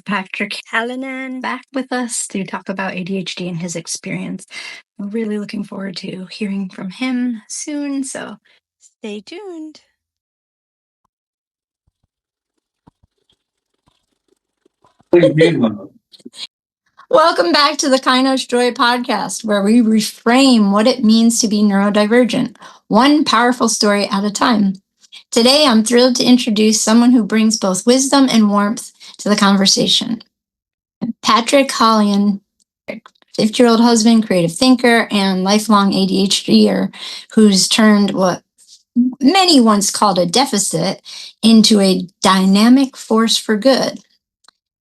have Patrick Hallinan back with us to talk about ADHD and his experience. I'm really looking forward to hearing from him soon, so stay tuned. Welcome back to the Kainos Joy podcast, where we reframe what it means to be neurodivergent, one powerful story at a time. Today, I'm thrilled to introduce someone who brings both wisdom and warmth to the conversation. Patrick Hallinan, 50-year-old husband, creative thinker, and lifelong ADHDer who's turned what many once called a deficit into a dynamic force for good.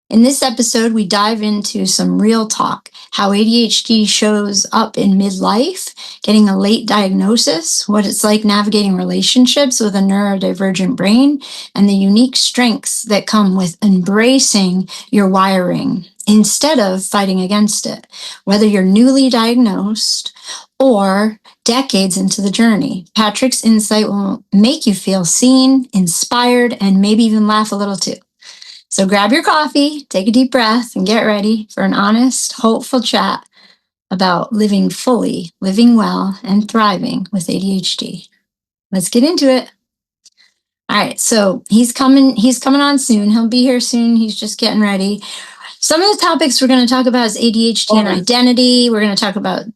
In this episode, we dive into some real talk, how ADHD shows up in midlife, getting a late diagnosis, what it's like navigating relationships with a neurodivergent brain, and the unique strengths that come with embracing your wiring instead of fighting against it, whether you're newly diagnosed or decades into the journey. Patrick's insight will make you feel seen, inspired, and maybe even laugh a little too. So grab your coffee, take a deep breath, and get ready for an honest, hopeful chat about living fully, living well, and thriving with ADHD. Let's get into it. All right, so he's coming on soon. He'll be here soon. He's just getting ready. Some of the topics we're going to talk about is ADHD and identity. We're going to talk about,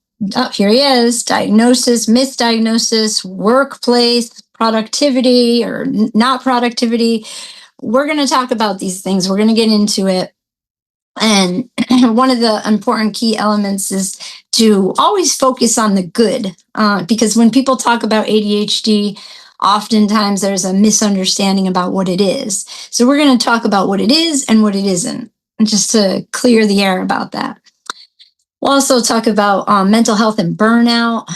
here he is, diagnosis, misdiagnosis, workplace, productivity or not productivity. We're going to talk about these things. We're going to get into it. And one of the important key elements is to always focus on the good. Because when people talk about ADHD, oftentimes there's a misunderstanding about what it is. So we're going to talk about what it is and what it isn't, and just to clear the air about that. We'll also talk about mental health and burnout,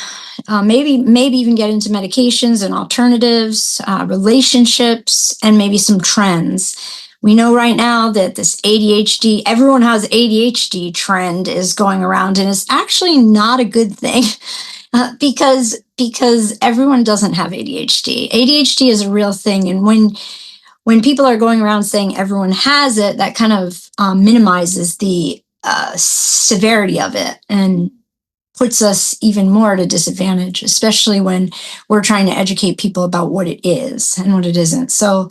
maybe even get into medications and alternatives, relationships, and maybe some trends. We know right now that this ADHD, everyone has ADHD trend is going around, and it's actually not a good thing because everyone doesn't have ADHD. ADHD is a real thing, and when people are going around saying everyone has it, that kind of minimizes the severity of it and puts us even more at a disadvantage, especially when we're trying to educate people about what it is and what it isn't. So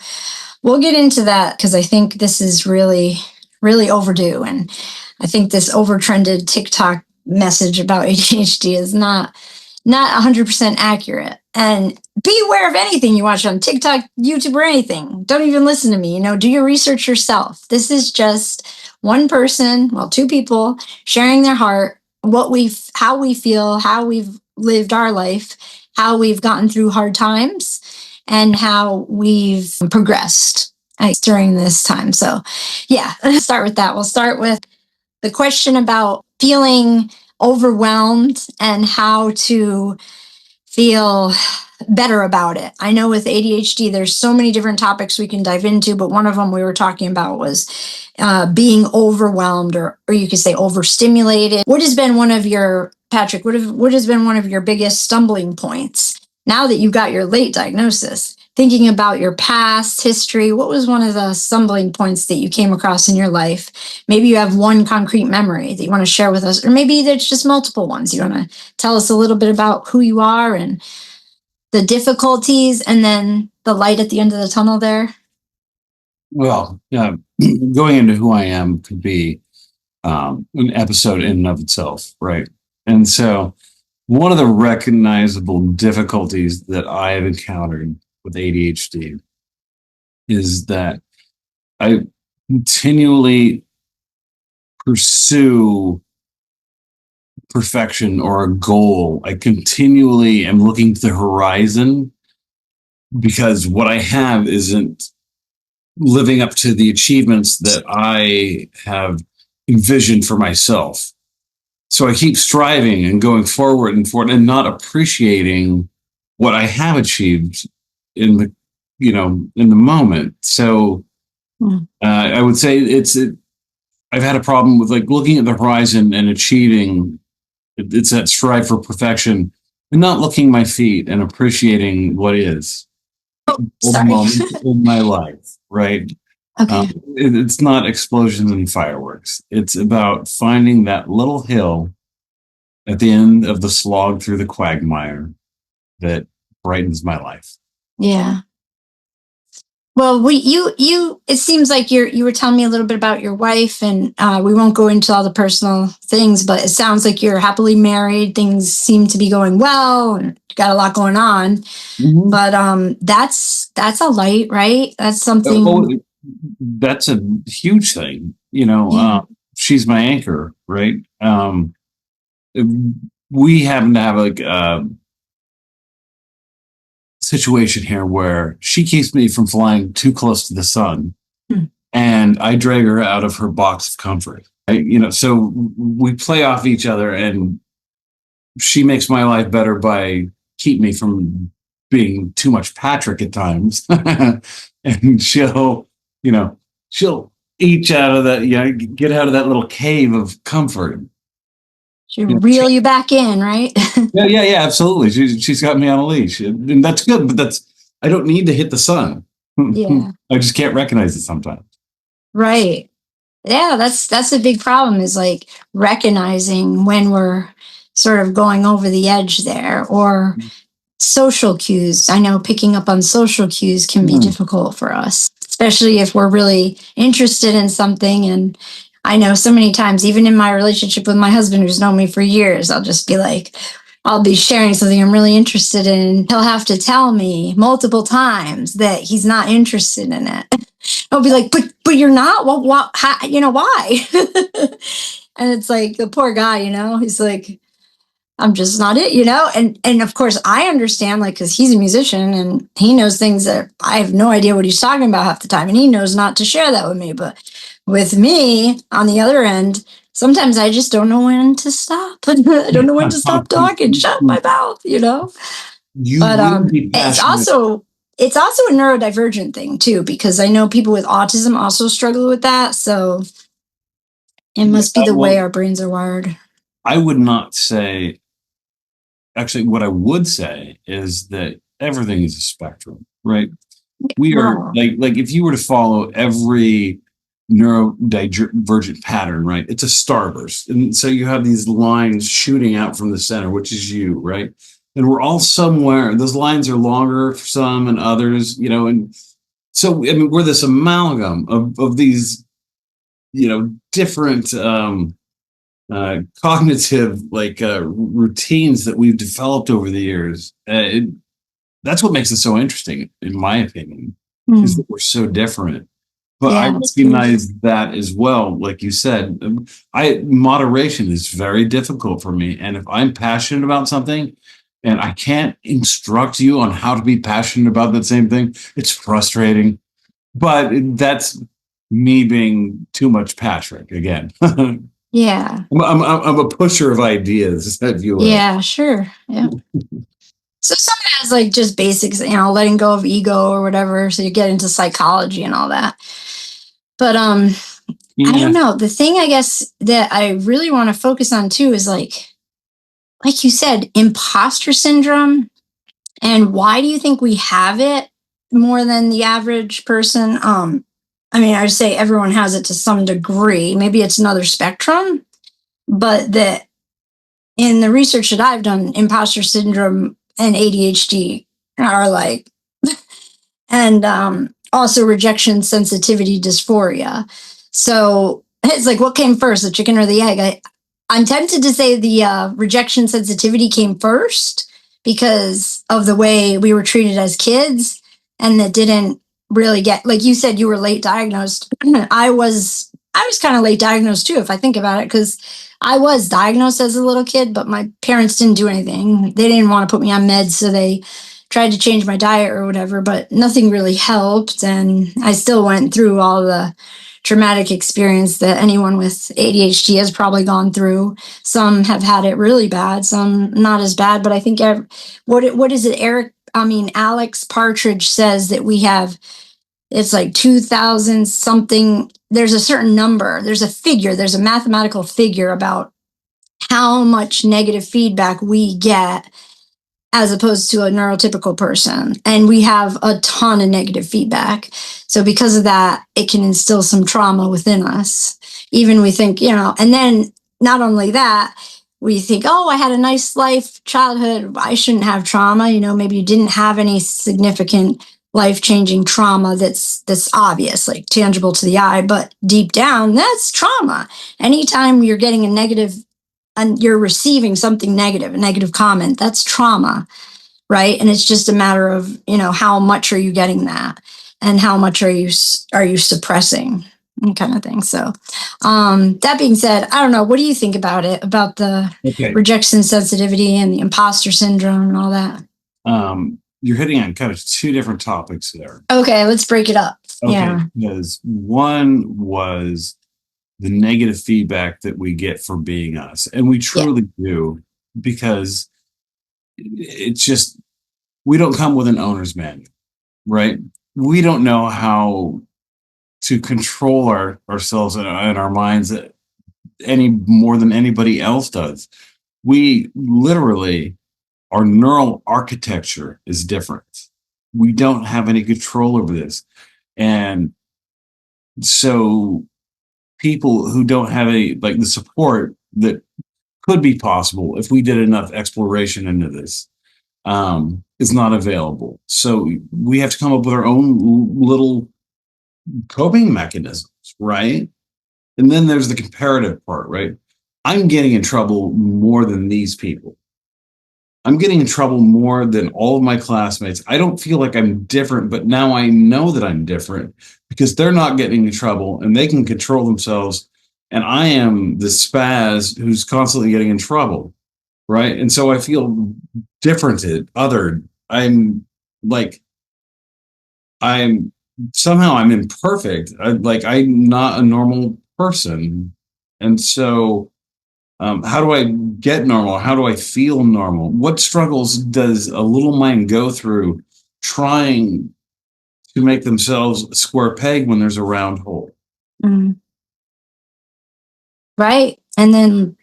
we'll get into that because I think this is really, really overdue. And I think this overtrended TikTok message about ADHD is not 100% accurate. And be aware of anything you watch on TikTok, YouTube, or anything. Don't even listen to me. Do your research yourself. This is just one person, two people sharing their heart, how we feel, how we've lived our life, how we've gotten through hard times, and how we've progressed during this time. So yeah, let's start with that. We'll start with the question about feeling overwhelmed and how to feel better about it. I know with ADHD, there's so many different topics we can dive into, but one of them we were talking about was being overwhelmed, or you could say overstimulated. What has been one of your, Patrick, what has been one of your biggest stumbling points now that you've got your late diagnosis? Thinking about your past history, what was one of the stumbling points that you came across in your life? Maybe you have one concrete memory that you want to share with us, or maybe there's just multiple ones. You want to tell us a little bit about who you are and the difficulties and then the light at the end of the tunnel there? Well, going into who I am could be an episode in and of itself, right? And so one of the recognizable difficulties that I have encountered with ADHD is that I continually pursue perfection or a goal. I continually am looking to the horizon because what I have isn't living up to the achievements that I have envisioned for myself. So I keep striving and going forward and not appreciating what I have achieved in the moment. So I would say I've had a problem with looking at the horizon and achieving. It's that strive for perfection and not looking my feet and appreciating what is the moment in my life, right? Okay. It's not explosions and fireworks. It's about finding that little hill at the end of the slog through the quagmire that brightens my life. Yeah. Well, it seems like you were telling me a little bit about your wife, and we won't go into all the personal things, but it sounds like you're happily married. Things seem to be going well, and got a lot going on. Mm-hmm. But that's a light, right? That's something. Oh, that's a huge thing. Yeah. She's my anchor, right? We happen to have like a situation here where she keeps me from flying too close to the sun, and I drag her out of her box of comfort. So we play off each other, and she makes my life better by keep me from being too much Patrick at times. And you know, she'll each out of that, get out of that little cave of comfort. She'll reel you back in, right? Yeah, absolutely. She's got me on a leash, and that's good. But I don't need to hit the sun. Yeah. I just can't recognize it sometimes. Right. Yeah, that's a big problem, is like recognizing when we're sort of going over the edge there, or social cues. I know picking up on social cues can be difficult for us, especially if we're really interested in something. And I know so many times, even in my relationship with my husband, who's known me for years, I'll be sharing something I'm really interested in. He'll have to tell me multiple times that he's not interested in it. I'll be like, but you're not. Well, how, why? And it's like the poor guy, he's like, I'm just not it, and of course I understand, like, because he's a musician and he knows things that I have no idea what he's talking about half the time, and he knows not to share that with me. But with me on the other end, sometimes I just don't know when to stop. I don't know when to stop talking. Shut my mouth, But it's also a neurodivergent thing too, because I know people with autism also struggle with that. So it must be the way our brains are wired. I would not say. Actually, what I would say is that everything is a spectrum, right? We are like if you were to follow every neurodivergent pattern, right? It's a starburst. And so you have these lines shooting out from the center, which is you, right? And we're all somewhere. Those lines are longer for some and others, and so we're this amalgam of these, different cognitive routines that we've developed over the years. That's what makes it so interesting, in my opinion, is that we're so different. But I recognize that as well. Like you said, moderation is very difficult for me. And if I'm passionate about something and I can't instruct you on how to be passionate about that same thing, it's frustrating. But that's me being too much Patrick again. Yeah. I'm a pusher of ideas, if you will. Yeah, sure. Yeah. So some of that is like just basics, letting go of ego or whatever. So you get into psychology and all that. But I don't know. The thing I guess that I really want to focus on too is like you said, imposter syndrome. And why do you think we have it more than the average person? I would say everyone has it to some degree. Maybe it's another spectrum, but that in the research that I've done, imposter syndrome and ADHD are like, and also rejection sensitivity dysphoria. So it's like, what came first, the chicken or the egg? I'm tempted to say the rejection sensitivity came first because of the way we were treated as kids, and that didn't really get, like you said, you were late diagnosed. I was kind of late diagnosed too, if I think about it, because I was diagnosed as a little kid, but my parents didn't do anything. They didn't want to put me on meds, so they tried to change my diet or whatever, but nothing really helped. And I still went through all the traumatic experience that anyone with ADHD has probably gone through. Some have had it really bad, some not as bad, but I think what is it, Alex Partridge says that we have, it's like 2000 something. There's a certain number, there's a figure, there's a mathematical figure about how much negative feedback we get as opposed to a neurotypical person. And we have a ton of negative feedback. So because of that, it can instill some trauma within us. Even we think, and then not only that, we think, oh, I had a nice life, childhood, I shouldn't have trauma. Maybe you didn't have any significant life-changing trauma that's obvious, like tangible to the eye, but deep down, that's trauma. Anytime you're getting a negative and you're receiving something negative, a negative comment, that's trauma, right? And it's just a matter of, how much are you getting that and how much are you suppressing, kind of thing. So that being said, I don't know, what do you think about it, about the rejection sensitivity and the imposter syndrome and all that? You're hitting on kind of two different topics there. Okay, let's break it up. Okay, yeah. Because one was the negative feedback that we get for being us. And we truly do, because it's just, we don't come with an owner's manual, right? We don't know how to control ourselves and our minds any more than anybody else does. We literally, our neural architecture is different. We don't have any control over this. And so people who don't have the support that could be possible if we did enough exploration into this is not available. So we have to come up with our own little coping mechanisms, right? And then there's the comparative part, right? I'm getting in trouble more than these people. I'm getting in trouble more than all of my classmates. I don't feel like I'm different, but now I know that I'm different because they're not getting in trouble and they can control themselves. And I am the spaz who's constantly getting in trouble, right? And so I feel differented, othered. I'm somehow imperfect. I'm not a normal person. And so how do I get normal? How do I feel normal? What struggles does a little mind go through trying to make themselves a square peg when there's a round hole? Mm. Right. And then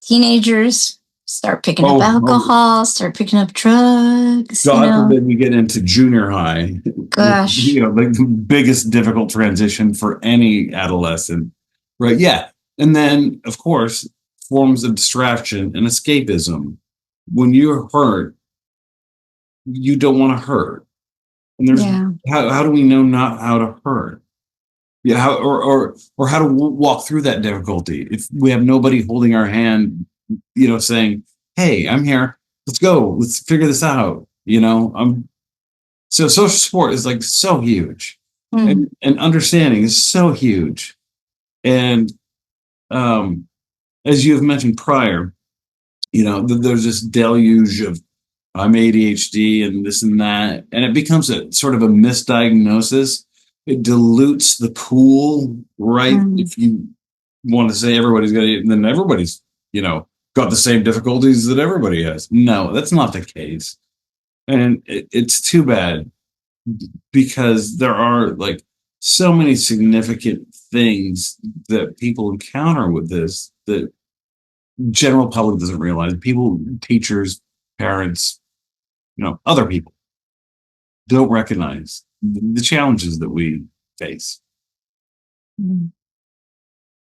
teenagers start picking up alcohol, start picking up drugs. God forbid we get into junior high. Gosh. Like the biggest difficult transition for any adolescent. Right. Yeah. And then, of course, forms of distraction and escapism. When you're hurt, you don't want to hurt. And there's how do we know not how to hurt? Yeah, how or how to walk through that difficulty if we have nobody holding our hand, saying, "Hey, I'm here. Let's go. Let's figure this out." So social support is so huge, and understanding is so huge, and as you have mentioned prior, there's this deluge of I'm ADHD and this and that, and it becomes a sort of a misdiagnosis. It dilutes the pool, right? If you want to say everybody's got it, then everybody's, got the same difficulties that everybody has. No, that's not the case. And it's too bad because there are so many significant things that people encounter with this that general public doesn't realize. People, teachers, parents, other people don't recognize the challenges that we face.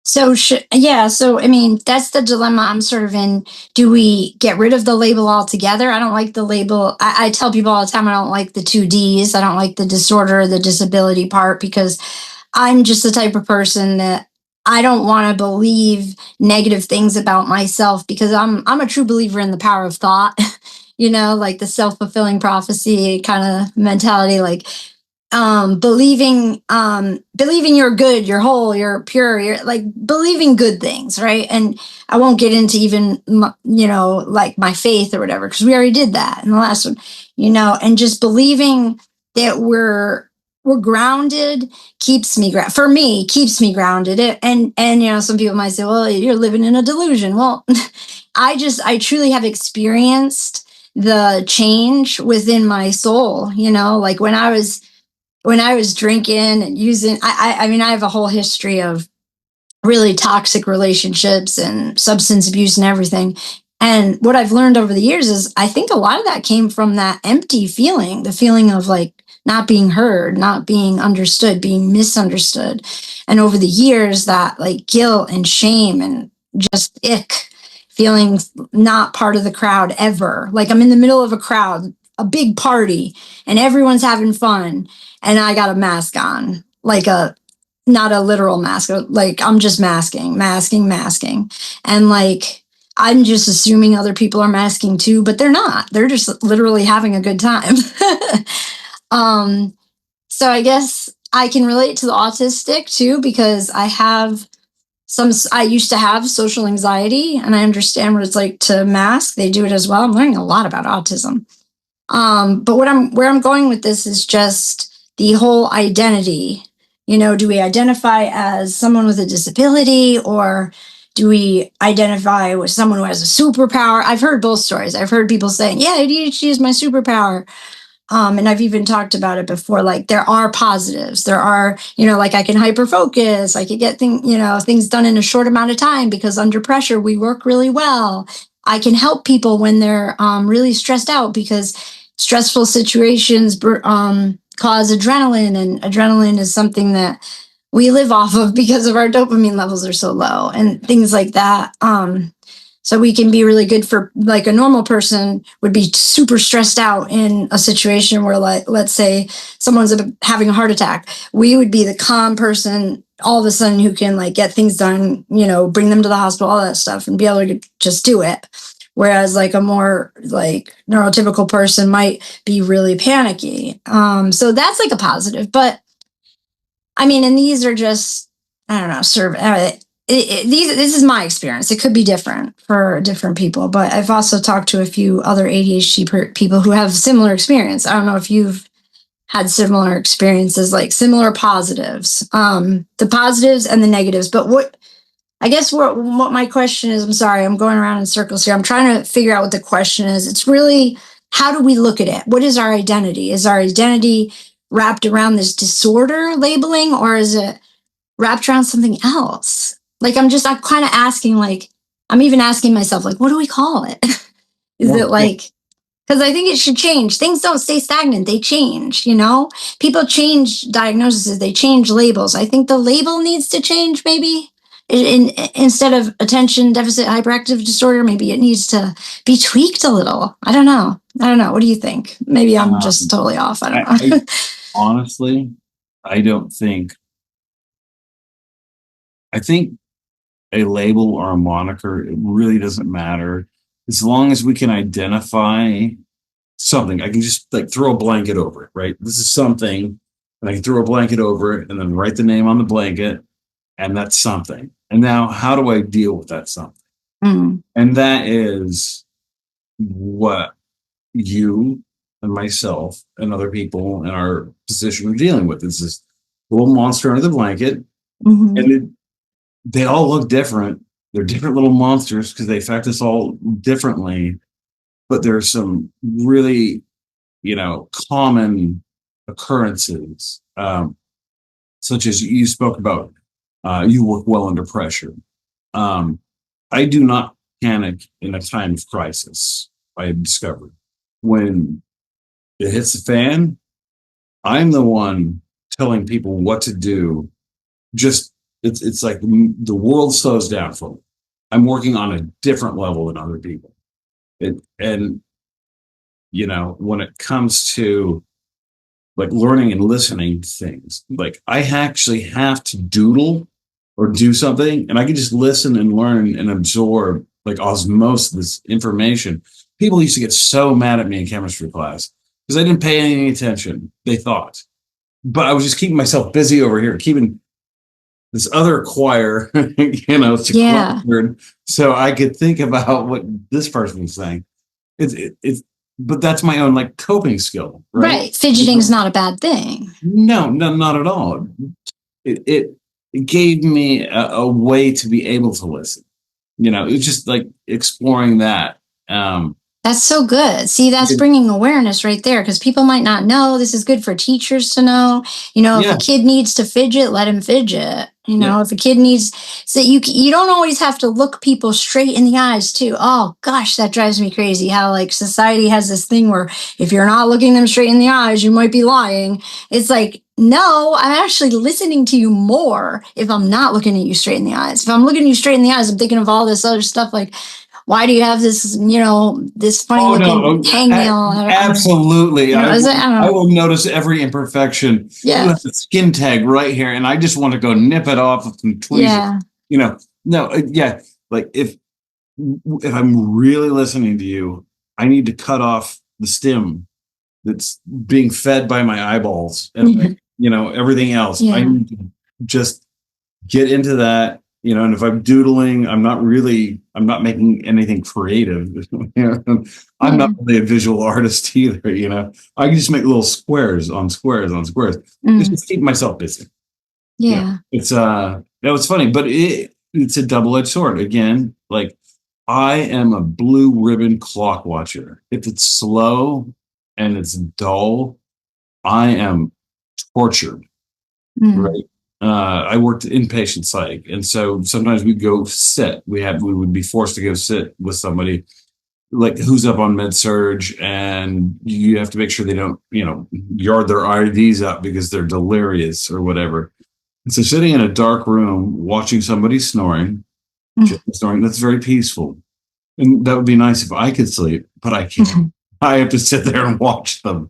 So, I mean, that's the dilemma I'm sort of in. Do we get rid of the label altogether? I don't like the label. I tell people all the time, I don't like the 2Ds. I don't like the disorder, the disability part, because I'm just the type of person that I don't want to believe negative things about myself, because I'm a true believer in the power of thought, like the self-fulfilling prophecy kind of mentality, believing you're good, you're whole, you're pure, you're believing good things, right? And I won't get into even my faith or whatever, because we already did that in the last one, and just believing that we're grounded keeps me grounded. And some people might say, well, you're living in a delusion. Well, I truly have experienced the change within my soul, when I was drinking and using, I mean, I have a whole history of really toxic relationships and substance abuse and everything. And what I've learned over the years is I think a lot of that came from that empty feeling, the feeling of like not being heard, not being understood, being misunderstood. And over the years, that like guilt and shame and just ick, feeling not part of the crowd ever. Like I'm in the middle of a crowd, a big party, and everyone's having fun, and I got a mask on, like a not a literal mask, like I'm just masking. And like I'm just assuming other people are masking too, but they're not. They're just literally having a good time. So I guess I can relate to the autistic too, because I used to have social anxiety and I understand what it's like to mask. They do it as well. I'm learning a lot about autism. But where I'm going with this is just the whole identity. Do we identify as someone with a disability, or do we identify with someone who has a superpower? I've heard both stories. I've heard people saying, yeah, ADHD is my superpower. And I've even talked about it before. Like there are positives. There are, like I can hyper focus. I can get things done in a short amount of time because under pressure we work really well. I can help people when they're really stressed out because stressful situations cause adrenaline, and adrenaline is something that we live off of because of our dopamine levels are so low and things like that. So we can be really good for, like, a normal person would be super stressed out in a situation where, like, let's say someone's having a heart attack. We would be the calm person all of a sudden who can like get things done, bring them to the hospital, all that stuff, and be able to just do it. Whereas like a more like neurotypical person might be really panicky. So that's like a positive. But I mean, and these are just, I don't know, this is my experience. It could be different for different people, but I've also talked to a few other ADHD people who have similar experience. I don't know if you've had similar experiences, like similar positives, the positives and the negatives. But what my question is, I'm sorry, I'm going around in circles here. I'm trying to figure out what the question is. It's really, how do we look at it? What is our identity? Is our identity wrapped around this disorder labeling, or is it wrapped around something else? Like, I'm kind of asking, like, I'm even asking myself, like, what do we call it? Is it like, because I think it should change. Things don't stay stagnant. They change, People change diagnoses. They change labels. I think the label needs to change, maybe. Instead of attention deficit hyperactive disorder, maybe it needs to be tweaked a little. I don't know. What do you think? Maybe I'm just totally off. I don't know. Honestly, I don't think. I think a label or a moniker, it really doesn't matter. As long as we can identify something, I can just like throw a blanket over it, right? This is something, and I can throw a blanket over it and then write the name on the blanket, and that's something. And now, how do I deal with that something? And that is what you and myself and other people in our position are dealing with. It's this little monster under the blanket, and they all look different. They're different little monsters because they affect us all differently. But there's some really, common occurrences, such as you spoke about. You work well under pressure. I do not panic in a time of crisis. I have discovered when it hits the fan, I'm the one telling people what to do. Just it's like the world slows down for me. I'm working on a different level than other people. And when it comes to like learning and listening to things, like I actually have to doodle or do something, and I can just listen and learn and absorb like osmosis this information. People used to get so mad at me in chemistry class because I didn't pay any attention, they thought. But I was just keeping myself busy over here, keeping this other choir, sequestered, so I could think about what this person was saying. It's but that's my own like coping skill, right? Fidgeting is not a bad thing. No, not at all. It gave me a way to be able to listen. It's just like exploring that. That That's so good. See, that's bringing awareness right there, because people might not know. This is good for teachers to know. If a kid needs to fidget, let him fidget. If a kid needs, so you don't always have to look people straight in the eyes too. Oh gosh, that drives me crazy. How like society has this thing where if you're not looking them straight in the eyes, you might be lying. It's like, no, I'm actually listening to you more if I'm not looking at you straight in the eyes. If I'm looking at you straight in the eyes, I'm thinking of all this other stuff like, why do you have this, this funny looking hangnail? Absolutely. I will notice every imperfection. Yeah. You have the skin tag right here, and I just want to go nip it off and tweeze it. No, yeah. Like if I'm really listening to you, I need to cut off the stem that's being fed by my eyeballs and everything else. I need to just get into that. And if I'm doodling, I'm not making anything creative. I'm not really a visual artist either. I can just make little squares on squares on squares. Just keep myself busy. Yeah. It's funny, but it's a double-edged sword. Again, like I am a blue ribbon clock watcher. If it's slow and it's dull, I am tortured. Right. I worked inpatient psych, and so sometimes we'd go sit. We would be forced to go sit with somebody like who's up on med surge, and you have to make sure they don't, yard their IDs up because they're delirious or whatever. And so sitting in a dark room watching somebody snoring, that's very peaceful. And that would be nice if I could sleep, but I can't. I have to sit there and watch them.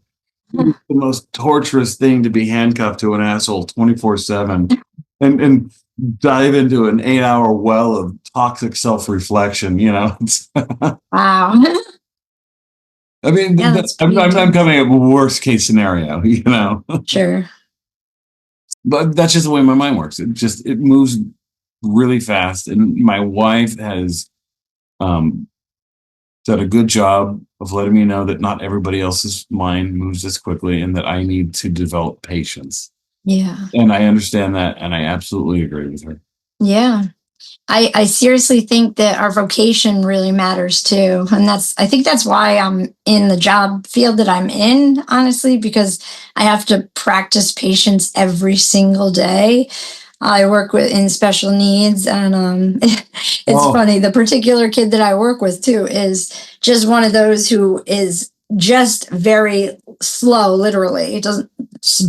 It's the most torturous thing to be handcuffed to an asshole 24/7 and dive into an 8-hour well of toxic self-reflection. Wow. I mean, I'm coming up with worst case scenario. Sure. But that's just the way my mind works. It moves really fast, and my wife has done a good job of letting me know that not everybody else's mind moves as quickly and that I need to develop patience. Yeah. And I understand that, and I absolutely agree with her. Yeah. I seriously think that our vocation really matters too. And I think that's why I'm in the job field that I'm in, honestly, because I have to practice patience every single day. I work in special needs, and it's funny. The particular kid that I work with too is just one of those who is just very slow. Literally, it doesn't.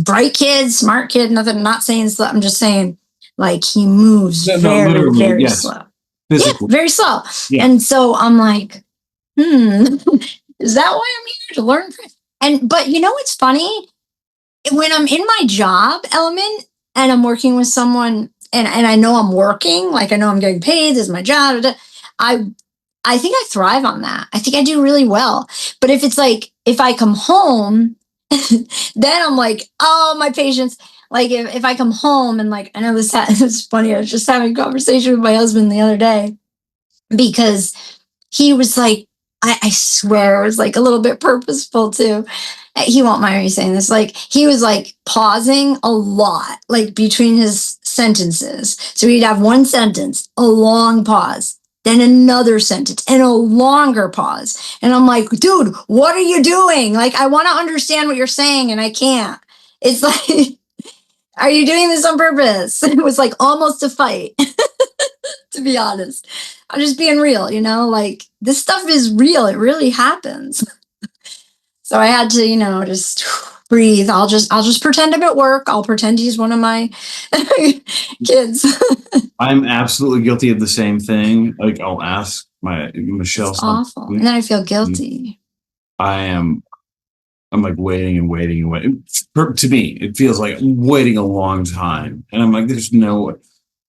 Bright kid, smart kid. Nothing. I'm not saying slow. I'm just saying like he moves very slow. Physically. Yeah, very slow. Yeah. And so I'm like, is that why I'm here to learn? But it's funny when I'm in my job element and I'm working with someone and I know I'm working, like I know I'm getting paid, this is my job. I think I thrive on that. I think I do really well. But if it's like, if I come home, then I'm like, oh, my patience. Like if I come home and like, I know it's funny. I was just having a conversation with my husband the other day because he was like, I swear it was like a little bit purposeful too. He won't mind me saying this. Like he was like pausing a lot, like between his sentences. So he'd have one sentence, a long pause, then another sentence and a longer pause. And I'm like, dude, what are you doing? Like, I want to understand what you're saying and I can't. It's like, are you doing this on purpose? It was like almost a fight, to be honest. I'm just being real, like this stuff is real. It really happens. So I had to, just breathe. I'll just pretend I'm at work. I'll pretend he's one of my kids. I'm absolutely guilty of the same thing. Like I'll ask Michelle. It's awful. And then I feel guilty. I'm like waiting and waiting and waiting. To me, it feels like I'm waiting a long time. And I'm like,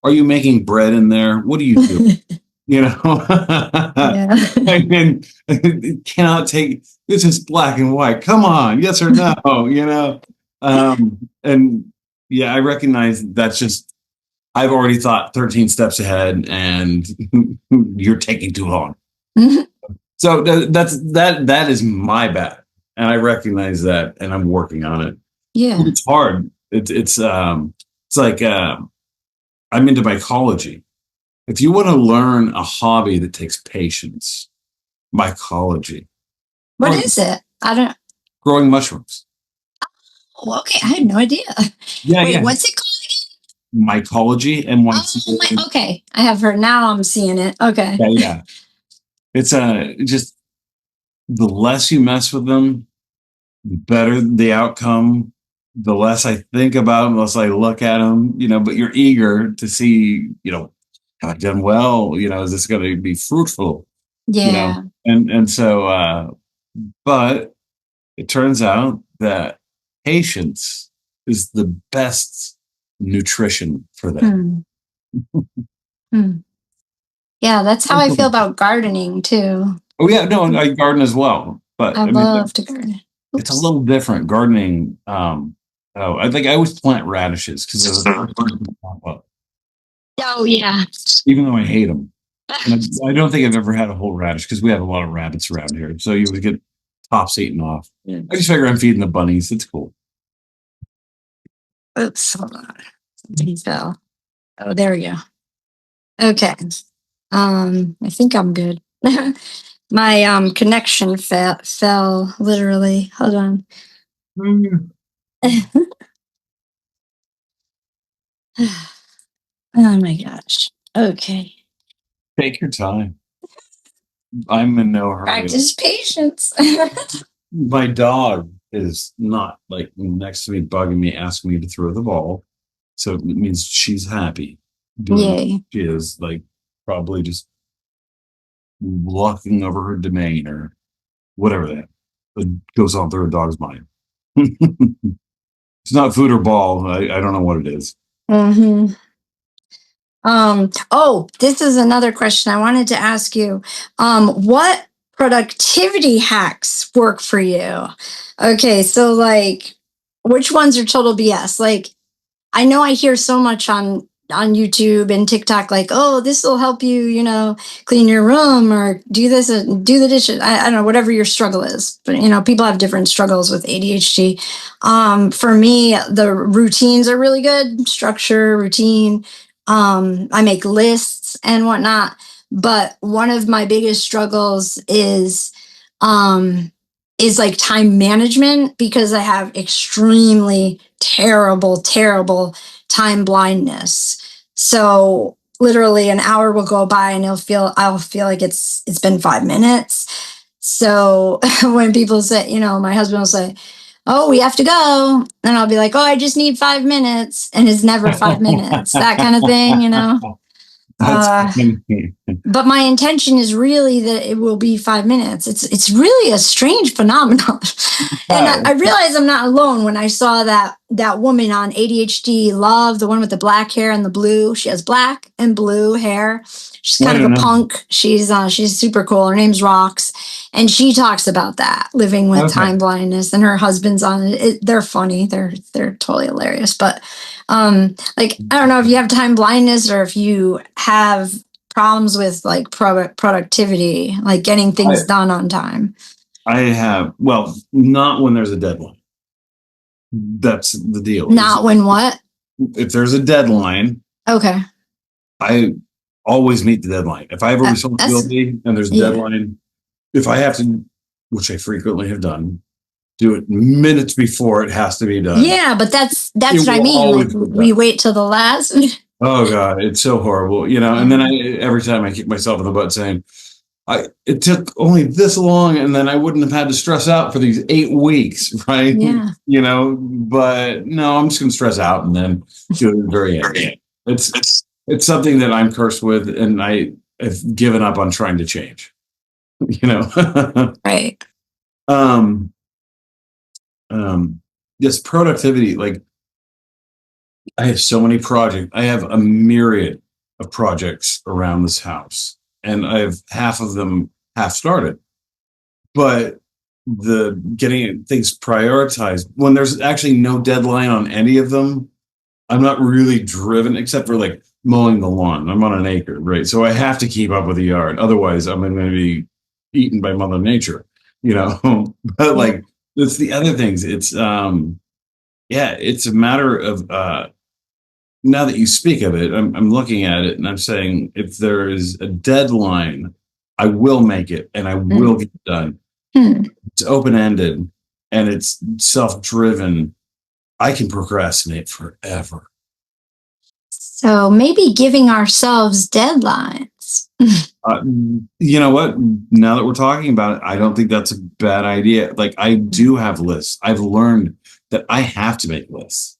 are you making bread in there? What are you doing? Yeah. I cannot take, this is black and white. Come on, yes or no, and yeah, I recognize that's just, I've already thought 13 steps ahead and you're taking too long. So that is my bad. And I recognize that and I'm working on it. Yeah. It's hard. It's like, I'm into mycology. If you want to learn a hobby that takes patience, mycology. What is it? I don't. Growing mushrooms. Oh, okay, I had no idea. Yeah, Wait, yeah. what's it called Mycology and one. again? Okay, I have heard. Now I'm seeing it. Okay. Yeah, yeah. It's just the less you mess with them, the better the outcome. The less I think about them, the less I look at them, but you're eager to see, have I done well? Is this going to be fruitful? Yeah. And so, but it turns out that patience is the best nutrition for them. Yeah, that's how I feel about gardening too. Oh yeah, no, I garden as well, but I love to garden. It's a little different gardening. I think I always plant radishes because pop up. Oh yeah. Even though I hate them, and I don't think I've ever had a whole radish because we have a lot of rabbits around here, so you would get tops eaten off. I just figure I'm feeding the bunnies. It's cool. Oops, hold on. Somebody fell. Oh, there we go. Okay. I think I'm good. My connection fell literally. Hold on. Oh my gosh. Okay. Take your time. I'm in no hurry. Practice patience. My dog is not like next to me, bugging me, asking me to throw the ball. So it means she's happy. Yay. She is like probably just walking over her domain or whatever that goes on through a dog's mind. It's not food or ball. I don't know what it is. Mm-hmm. This is another question I wanted to ask you. What productivity hacks work for you? Okay, so like which ones are total BS? Like I know I hear so much on YouTube and TikTok, like, oh, this will help you, clean your room or do this and do the dishes. I don't know, whatever your struggle is. But people have different struggles with ADHD. For me, the routines are really good, structure, routine. I make lists and whatnot. But one of my biggest struggles is like time management because I have extremely terrible time blindness. So literally an hour will go by and I'll feel like it's been 5 minutes. So when people say, my husband will say, oh, we have to go. And I'll be like, oh, I just need 5 minutes. And it's never 5 minutes, that kind of thing. But my intention is really that it will be 5 minutes. It's really a strange phenomenon. And I realize I'm not alone when I saw that woman on ADHD Love, the one with the black hair and the blue. She has black and blue hair. She's kind of a punk. She's super cool. Her name's Rox. And she talks about that, living with time blindness, and her husband's on it. They're funny. They're totally hilarious. But like, I don't know if you have time blindness or if you have problems with like productivity, like getting things done on time. I have, well, not when there's a deadline. That's the deal. Not when what? If there's a deadline. Okay. I always meet the deadline. If I have a responsibility and there's a deadline, if I have to, which I frequently have done, do it minutes before it has to be done. Yeah, but that's what I mean. Like, we wait till the last. Oh God, it's so horrible, And then every time I kick myself in the butt saying, it took only this long, and then I wouldn't have had to stress out for these 8 weeks, right? Yeah. But no, I'm just gonna stress out and then do it at the very end. It's something that I'm cursed with, and I have given up on trying to change. Right. This productivity, like I have so many projects. I have a myriad of projects around this house, and I have half of them half started. But the getting things prioritized when there's actually no deadline on any of them, I'm not really driven, except for like mowing the lawn. I'm on an acre, right? So I have to keep up with the yard. Otherwise, I'm going to be eaten by Mother Nature, But like, it's the other things. It's it's a matter of now that you speak of it, I'm looking at it and I'm saying, if there is a deadline, I will make it and I will get it done. it's open-ended and it's self-driven, I can procrastinate forever. So maybe giving ourselves deadlines. You know what? Now that we're talking about it, I don't think that's a bad idea. Like, I do have lists. I've learned that I have to make lists.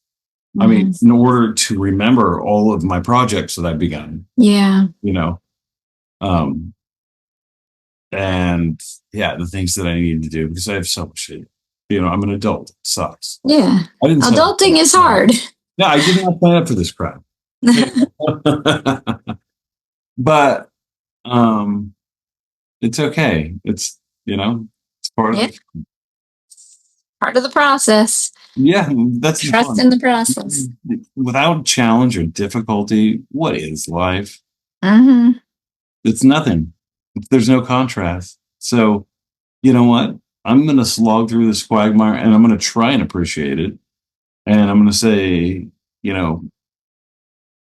I mean, in order to remember all of my projects that I've begun. Yeah. You know, and yeah, the things that I need to do because I have so much shit. You know, I'm an adult. It sucks. Yeah. Adulting is hard. Yeah, I did not sign up for this crap. But it's okay. It's, you know, it's part of part of the process. Yeah, that's trust in the process. Without challenge or difficulty, what is life? Mm-hmm. It's nothing. There's no contrast. So, you know what? I'm going to slog through this quagmire and I'm going to try and appreciate it. And I'm going to say, you know,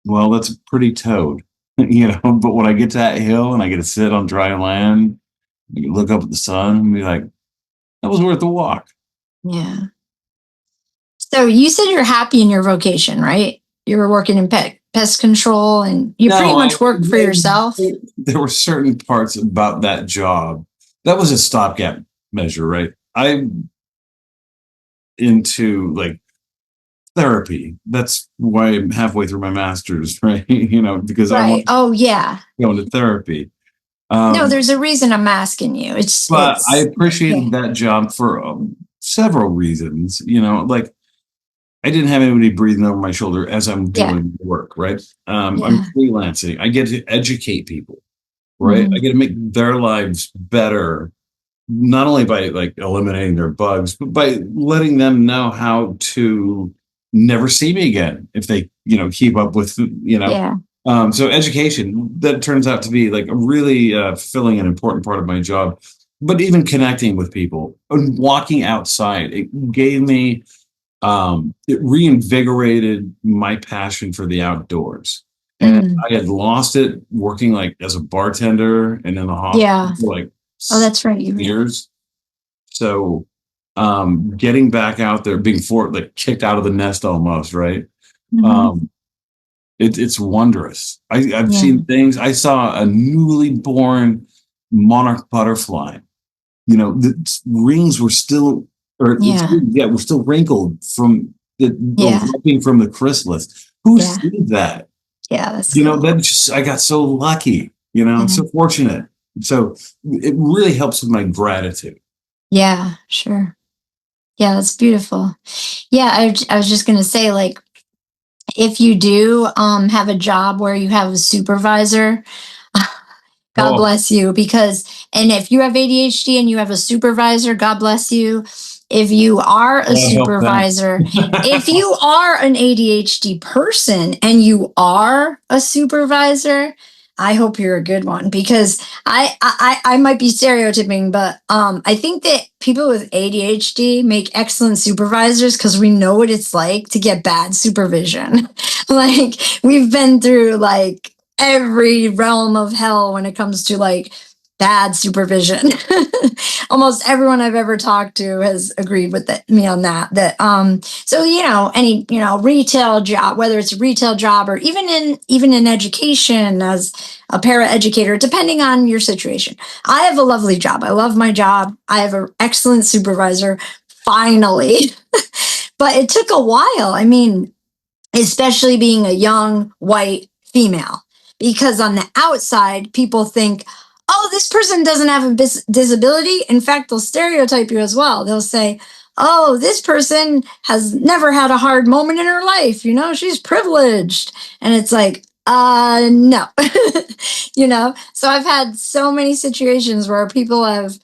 well, that's a pretty toad, you know, but when I get to that hill and I get to sit on dry land, look up at the sun and be like, that was worth the walk. Yeah. So you said you're happy in your vocation, right? You were working in pest control and you pretty much worked for yourself. There were certain parts about that job. That was a stopgap measure, right? I'm into like therapy. That's why I'm halfway through my master's, right? You know, because I want to go into therapy. No, there's a reason I'm asking you. But I appreciated that job for several reasons. You know, like I didn't have anybody breathing over my shoulder as I'm doing work, right? I'm freelancing. I get to educate people, right? I get to make their lives better, not only by like eliminating their bugs, but by letting them know how to never see me again if they, you know, keep up with, you know. So education, that turns out to be like a really fulfilling and important part of my job. But even connecting with people and walking outside, it gave me, it reinvigorated my passion for the outdoors. And I had lost it working like as a bartender and in the hospital for like that's right. years. So getting back out there, being like kicked out of the nest almost, right? It's wondrous. I've seen things. I saw a newly born monarch butterfly. You know, the wings were still, were still wrinkled from ripping from the chrysalis. Who sees that? Yeah, that's you know, that just I got so lucky. You know, I'm so fortunate. So it really helps with my gratitude. Yeah, sure. Yeah, that's beautiful. Yeah, I was just gonna say, like, if you do have a job where you have a supervisor, God bless you, and if you have ADHD and you have a supervisor, God bless you. If you are a supervisor, if you are an ADHD person and you are a supervisor, I hope you're a good one, because I might be stereotyping, but I think that people with ADHD make excellent supervisors because we know what it's like to get bad supervision. Like, we've been through like every realm of hell when it comes to like bad supervision. Almost everyone I've ever talked to has agreed with me on that. So, you know, any, you know, retail job, whether it's a retail job or even in education as a paraeducator, depending on your situation. I have a lovely job. I love my job. I have an excellent supervisor, finally. But it took a while. I mean, especially being a young white female, because on the outside, people think, oh, this person doesn't have a disability. In fact, they'll stereotype you as well. They'll say, oh, this person has never had a hard moment in her life. You know, she's privileged. And it's like, no, you know? So I've had so many situations where people have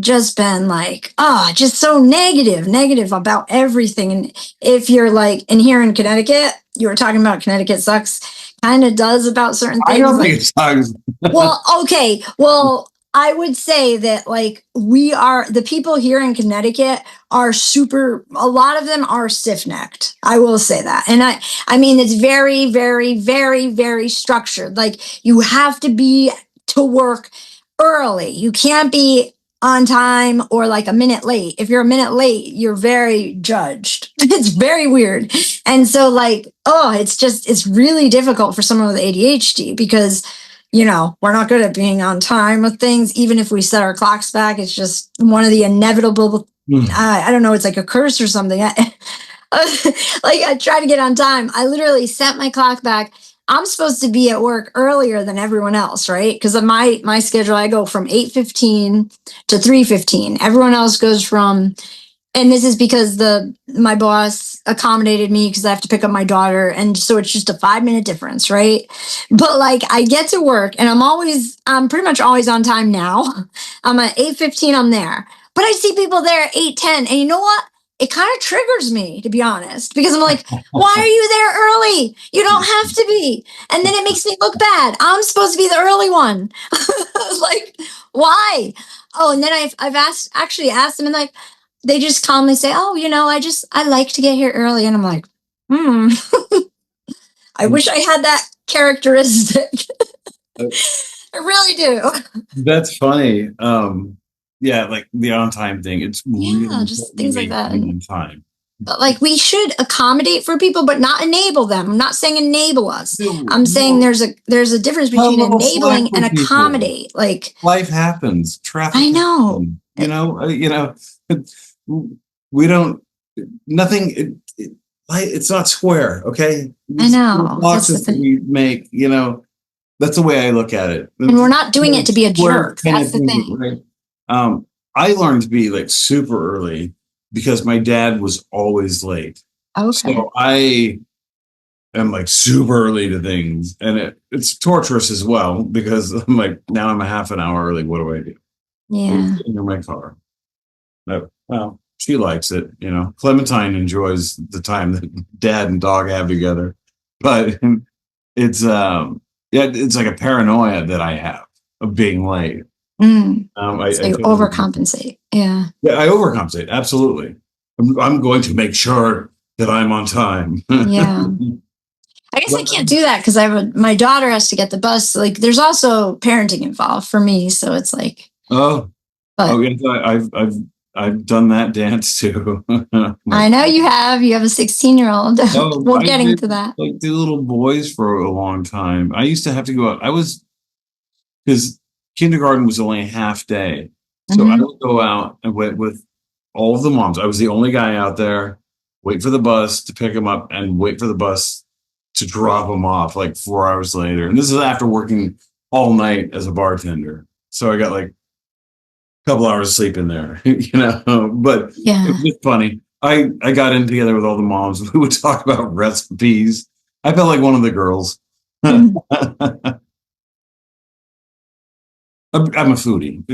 just been like, just so negative about everything. And if you're like, and here in Connecticut, you were talking about Connecticut sucks, kind of does about certain things. I don't think it sucks. Well, okay. Well, I would say that like the people here in Connecticut are a lot of them are stiff-necked. I will say that. And I mean, it's very, very, very, very structured. Like, you have to be to work early. You can't be on time or like a minute late. If you're a minute late, you're very judged. It's very weird. And so like, it's really difficult for someone with ADHD because, we're not good at being on time with things. Even if we set our clocks back, it's just one of the inevitable, I don't know, it's like a curse or something. I try to get on time. I literally set my clock back. I'm supposed to be at work earlier than everyone else, right? Because of my schedule, I go from 8:15 to 3:15. Everyone else goes from, and this is because my boss accommodated me because I have to pick up my daughter, and so it's just a 5-minute difference, right? But like I get to work, and I'm pretty much always on time now. I'm at 8:15. I'm there, but I see people there at 8:10, and you know what? It kind of triggers me, to be honest, because I'm like, why are you there early? You don't have to be. And then it makes me look bad. I'm supposed to be the early one. Like, why? Oh, and then I've actually asked them, and like, they just calmly say, oh, I like to get here early. And I'm like, I wish I had that characteristic. I really do. That's funny. Yeah, like the on time thing. It's really just things like that. on time. But like we should accommodate for people, but not enable them. I'm not saying enable us. I'm saying there's a difference between enabling and accommodate. Like life happens. Traffic. I know. We don't. Nothing. It's not square. Okay. I know. Boxes that we make. That's the way I look at it. And we're not doing it to be a jerk. That's the thing. Right? I learned to be like super early because my dad was always late. Okay. So I am like super early to things, and it's torturous as well because I'm like, now I'm a half an hour early. What do I do? Yeah. In my car. Well, she likes it. Clementine enjoys the time that dad and dog have together, but it's it's like a paranoia that I have of being late. So you overcompensate. Yeah. Yeah, I overcompensate. Absolutely. I'm going to make sure that I'm on time. Yeah. I guess I can't do that because my daughter has to get the bus. Like, there's also parenting involved for me, so it's like. Oh. Yes, I've done that dance too. I know you have. You have a 16-year-old. We're getting to that. Like the little boys for a long time. I used to have to go out. Because kindergarten was only a half day. So I would go out and wait with all of the moms. I was the only guy out there, wait for the bus to pick them up and wait for the bus to drop them off like 4 hours later. And this is after working all night as a bartender. So I got like a couple hours of sleep in there, but it was just funny. I got in together with all the moms. We would talk about recipes. I felt like one of the girls. I'm a foodie.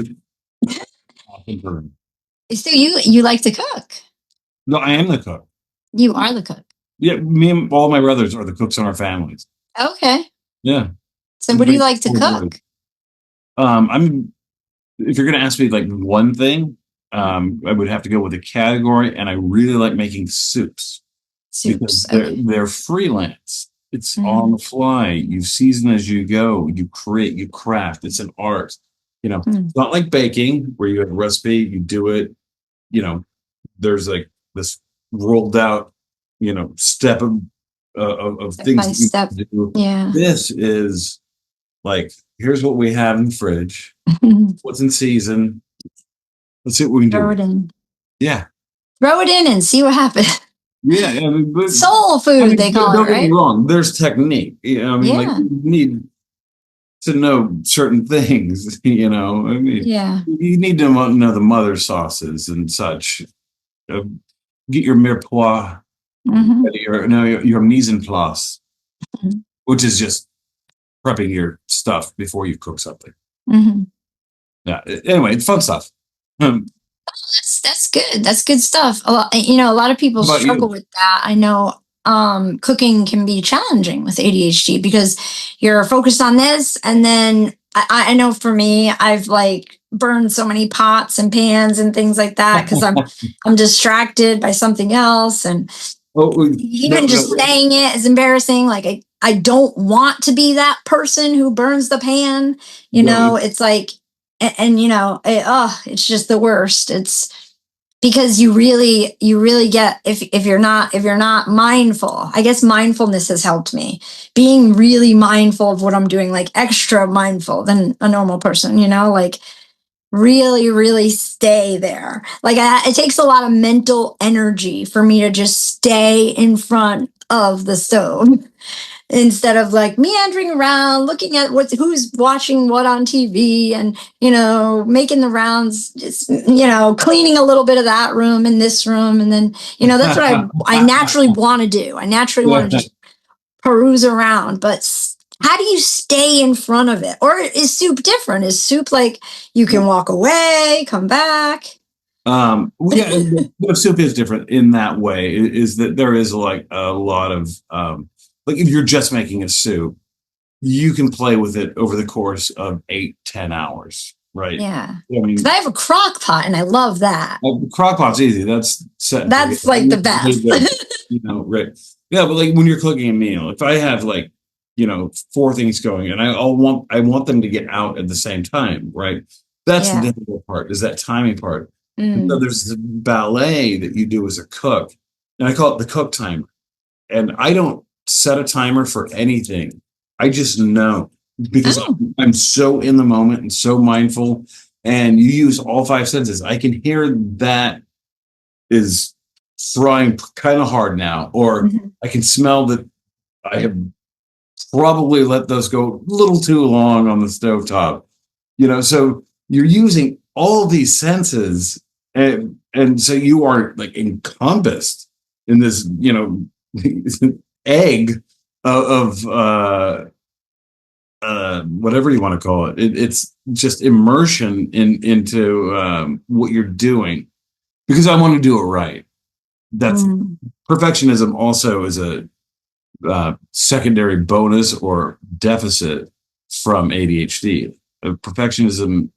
So you like to cook? No, I am the cook. You are the cook. Yeah, me and all my brothers are the cooks in our families. Okay. Yeah. So what do you like to cook? If you're going to ask me like one thing, I would have to go with a category, and I really like making soups. Because they're freelance. It's on the fly. You season as you go. You create, you craft. It's an art. It's not like baking where you have a recipe, you do it. There's like this rolled out, step of things step you do. Yeah. This is like, here's what we have in the fridge. What's in season? Let's see what we can do. Throw it in. Yeah. Throw it in and see what happens. Yeah, soul food, they call it, right? Don't get me wrong. There's technique. Like you need to know certain things. You need to know the mother sauces and such. Get your mirepoix, your mise en place, which is just prepping your stuff before you cook something. Yeah. Anyway, it's fun stuff. That's good. That's good stuff. A lot of people struggle with that. I know cooking can be challenging with ADHD because you're focused on this, and then I know for me, I've like burned so many pots and pans and things like that because I'm distracted by something else, and saying it is embarrassing. Like I don't want to be that person who burns the pan. It's like. and it's just the worst. It's because you really get, if you're not mindful. I guess mindfulness has helped me, being really mindful of what I'm doing, like extra mindful than a normal person, like really, really stay there. Like it takes a lot of mental energy for me to just stay in front of the stove instead of like meandering around, looking at who's watching what on TV, and making the rounds, just cleaning a little bit of that room and this room, and then that's what I naturally want to do. I naturally want to just peruse around, but how do you stay in front of it? Or is soup different? Is soup like you can walk away, come back? Soup is different in that way. Is that there is like a lot of like if you're just making a soup, you can play with it over the course of 8-10 hours, right? Yeah. I mean, 'cause I have a crock pot and I love that. Crock pot's easy. That's like the best. Right? Yeah, but like when you're cooking a meal, if I have like 4 things going, and I want them to get out at the same time, right? That's the difficult part, is that timing part. And so there's the ballet that you do as a cook, and I call it the cook timer. And I don't set a timer for anything. I just know, because I'm so in the moment and so mindful, and you use all 5 senses. I can hear that is frying kind of hard now, or I can smell that I have probably let those go a little too long on the stovetop. So you're using all these senses, and so you are like encompassed in this, egg of whatever you want to call it. It's just immersion into what you're doing, because I want to do it right. That's perfectionism. Also, is a secondary bonus or deficit from ADHD. Perfectionism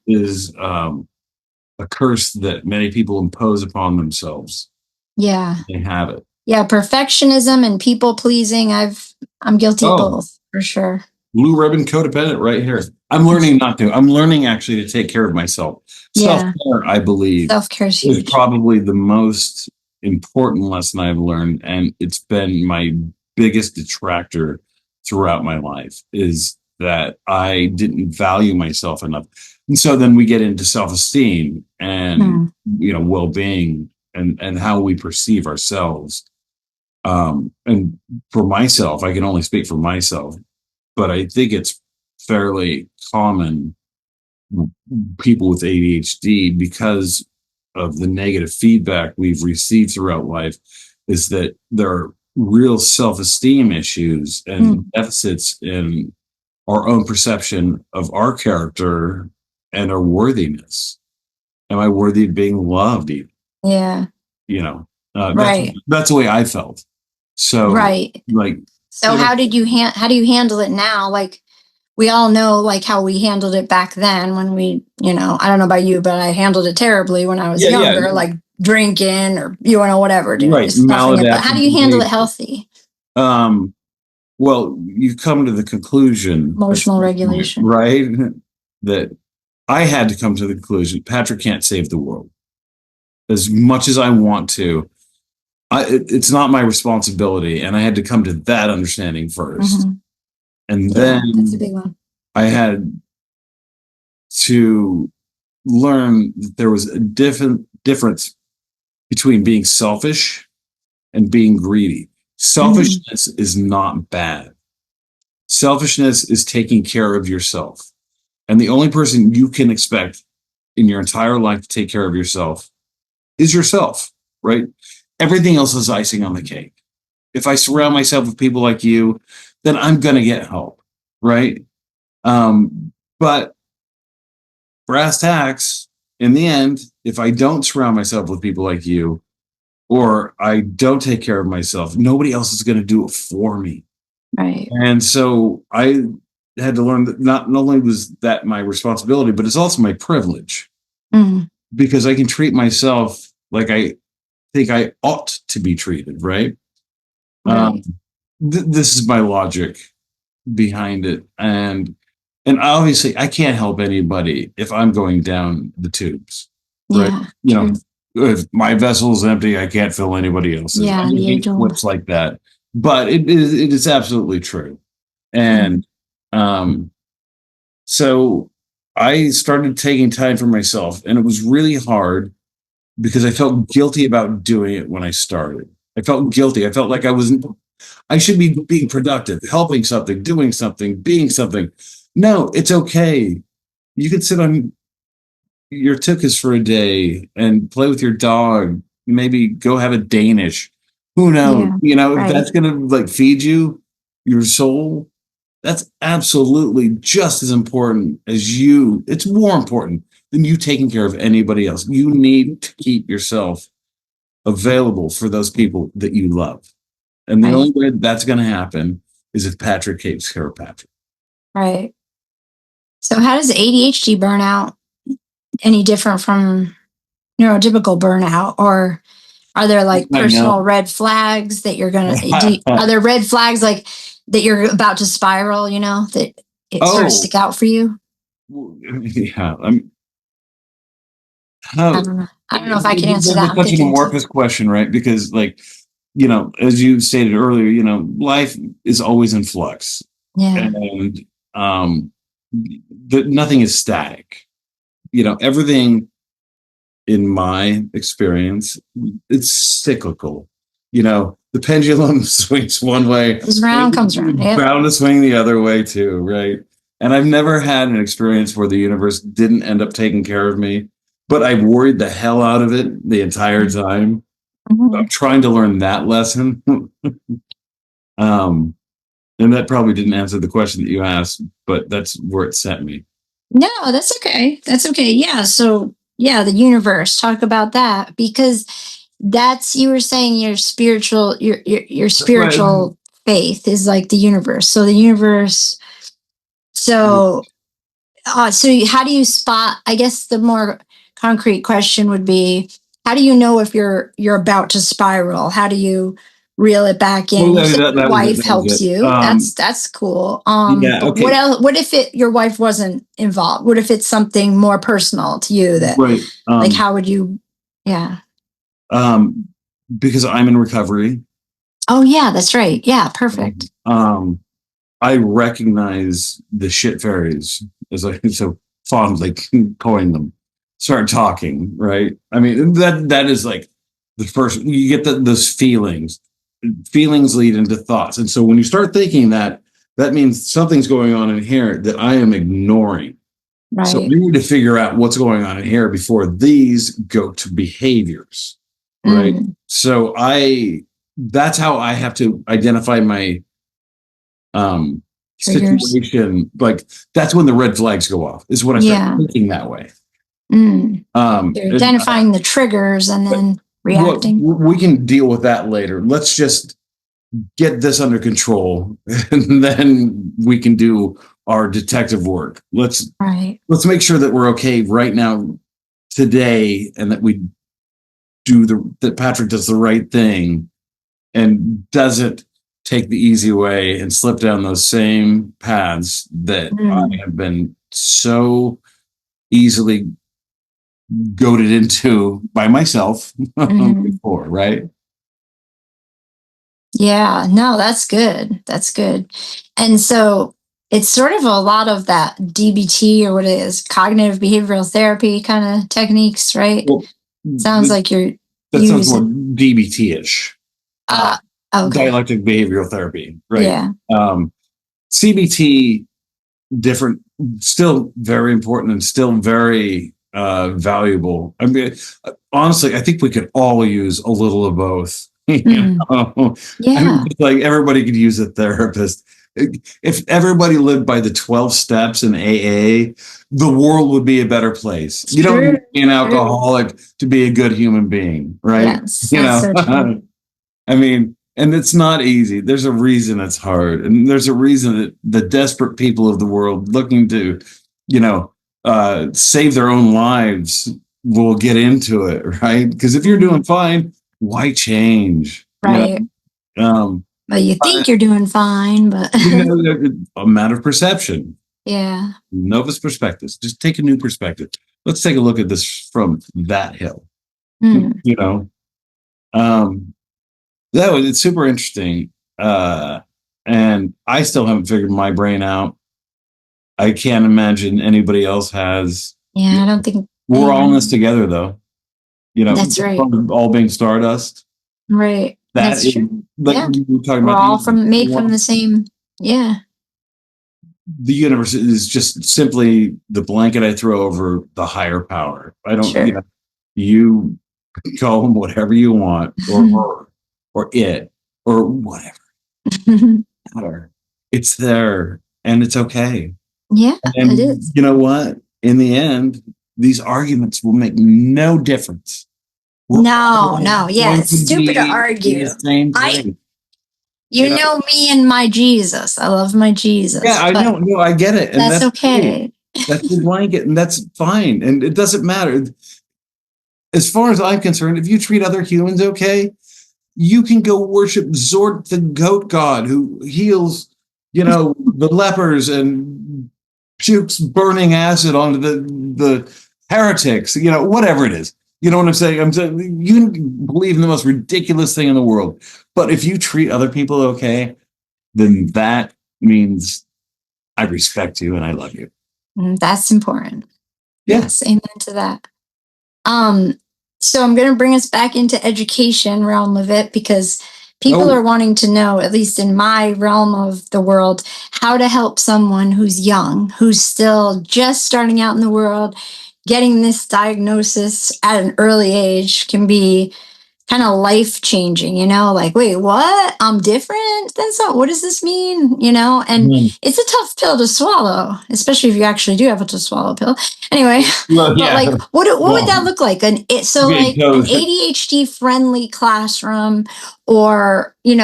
is a curse that many people impose upon themselves. Yeah. They have it. Yeah, perfectionism and people pleasing. I'm guilty of both, for sure. Blue ribbon codependent right here. I'm learning not to. I'm learning actually to take care of myself. Self-care, I believe, self-care is probably the most important lesson I've learned, and it's been my biggest detractor throughout my life, is that I didn't value myself enough. And so then we get into self-esteem and well-being, and how we perceive ourselves. And for myself, I can only speak for myself, but I think it's fairly common, people with ADHD, because of the negative feedback we've received throughout life, is that there are real self-esteem issues and deficits in our own perception of our character and our worthiness. Am I worthy of being loved? Even? Yeah. Right. That's the way I felt. So, so how do you handle it now? Like, we all know like how we handled it back then when we, I don't know about you, but I handled it terribly when I was younger, like drinking or, whatever. Right. But how do you handle it healthy? Well, you come to the conclusion, emotional regulation, right? That I had to come to the conclusion, Patrick can't save the world. As much as I want to, it's not my responsibility. And I had to come to that understanding first. And then that's a big one. I had to learn that there was a difference between being selfish and being greedy. Selfishness is not bad. Selfishness is taking care of yourself. And the only person you can expect in your entire life to take care of yourself is yourself, right? Everything else is icing on the cake. If I surround myself with people like you, then I'm going to get help, right? But brass tacks, in the end, if I don't surround myself with people like you, or I don't take care of myself, nobody else is going to do it for me. Right. And so I had to learn that not only was that my responsibility, but it's also my privilege, because I can treat myself like I think I ought to be treated, right? This is my logic behind it. And And obviously I can't help anybody if I'm going down the tubes, right? Yeah. You know, if my vessel is empty, I can't fill anybody else's. Yeah. I The hate age old. flips like that, but it is absolutely true. And so I started taking time for myself, and it was really hard because I felt guilty about doing it when I started. I felt guilty. I felt like I should be being productive, helping something, doing something, being something. No, it's okay. You can sit on your tuchus for a day and play with your dog. Maybe go have a Danish. Who knows? Yeah. You know, if Right. that's going to like feed you, your soul, that's absolutely just as important as you. It's more important than you taking care of anybody else. You need to keep yourself available for those people that you love. And the Right. only way that's going to happen is if Patrick takes care of Patrick. Right. So how does ADHD burnout any different from neurotypical burnout, or are there like I personal know. red flags that you're gonna are there red flags like that you're about to spiral, you know, that it sort of stick out for you? Yeah. I don't know. I don't know if I can answer that. That's I'm such an thinking too. amorphous question, right? Because, like, you know, as you stated earlier, you know, life is always in flux, Yeah. and nothing is static. You know, everything in my experience, it's cyclical. You know, the pendulum swings one way, Goes around, comes around. it's Yep. bound to swing the other way too, right? And I've never had an experience where the universe didn't end up taking care of me, but I worried the hell out of it the entire time. I'm trying to learn that lesson. And that probably didn't answer the question that you asked, but that's where it sent me. No, that's okay. That's okay. Yeah. So yeah, the universe. Talk about that, because that's, you were saying your spiritual your spiritual faith is like the universe. So the universe. So how do you spot? I guess the more concrete question would be, how do you know if you're about to spiral? How do you reel it back in? Well, You said your that was it. wife That was helps it. you. That's cool. Yeah. But what Okay. else? What if your wife wasn't involved? What if it's something more personal to you that, Right. like, how would you? Yeah. Because I'm in recovery. Oh yeah, that's right. Yeah, perfect. I recognize the shit fairies, as I so fondly coin them, start talking, right? I mean, that is like the first, you get those feelings. Feelings lead into thoughts. And so when you start thinking that, that means something's going on in here that I am ignoring. Right. So we need to figure out what's going on in here before these go to behaviors, right? So that's how I have to identify my Triggers. situation. Like, that's when the red flags go off, is when I start thinking that way. You're identifying the triggers and then reacting. We can deal with that later. Let's just get this under control, and then we can do our detective work. Let's make sure that we're okay right now, today, and that we that Patrick does the right thing and doesn't take the easy way and slip down those same paths that I have been so easily goaded into by myself before, right? Yeah, no, that's good. That's good. And so it's sort of a lot of that DBT, or what it is, cognitive behavioral therapy kind of techniques, right? Well, sounds like you're that sounds more DBT-ish. Okay. Dialectic behavioral therapy, right? Yeah. CBT, different, still very important and still very valuable. I mean, honestly, I think we could all use a little of both. You know? Yeah. I mean, like, everybody could use a therapist. If everybody lived by the 12 steps in AA, the world would be a better place. You don't need to be an alcoholic to be a good human being, right? Yes, you know, so I mean, and it's not easy. There's a reason it's hard. And there's a reason that the desperate people of the world looking to, you know, save their own lives will get into it, right? Because if you're doing fine, why change? Right. You know? Well, you think you're doing fine, but You know, a matter of perception. Yeah. Novus perspectives. Just take a new perspective. Let's take a look at this from that hill. Mm. You know, um, it's super interesting. And I still haven't figured my brain out. I can't imagine anybody else has. Yeah, I don't think We're all in this together, though. You know, that's right. all being Stardust. Right. That That's is, true. like Yeah. we were talking We're about, all made from the same. Yeah. the universe is just simply the blanket I throw over the higher power. I don't, Sure. you call them whatever you want, or her, or it, or whatever. Matter. It's there, and it's okay. Yeah, it And is. you know what? In the end, these arguments will make no difference. We're No, all no. Yeah, going it's to stupid to be in argue. the same I place. You know me and my Jesus. I love my Yeah, Jesus, I but know. No, I get it, and that's that's great. okay. That's the blanket, and that's fine. And it doesn't matter. As far as I'm concerned, if you treat other humans okay, you can go worship Zord, the goat god, who heals, the lepers and pukes burning acid onto the heretics. Whatever it is. You know what I'm saying? I'm saying you can believe in the most ridiculous thing in the world, but if you treat other people okay, then that means I respect you and I love you. That's important. Yeah. Yes, amen to that. Um, so I'm going to bring us back into education realm of it because people are wanting to know, at least in my realm of the world, how to help someone who's young, who's still just starting out in the world. Getting this diagnosis at an early age can be kind of life changing, like, wait, what? I'm different than so. What does this mean? And it's a tough pill to swallow, especially if you actually do have to swallow a pill. Anyway, Well, but like, what would that look like? Like an ADHD friendly classroom, or, you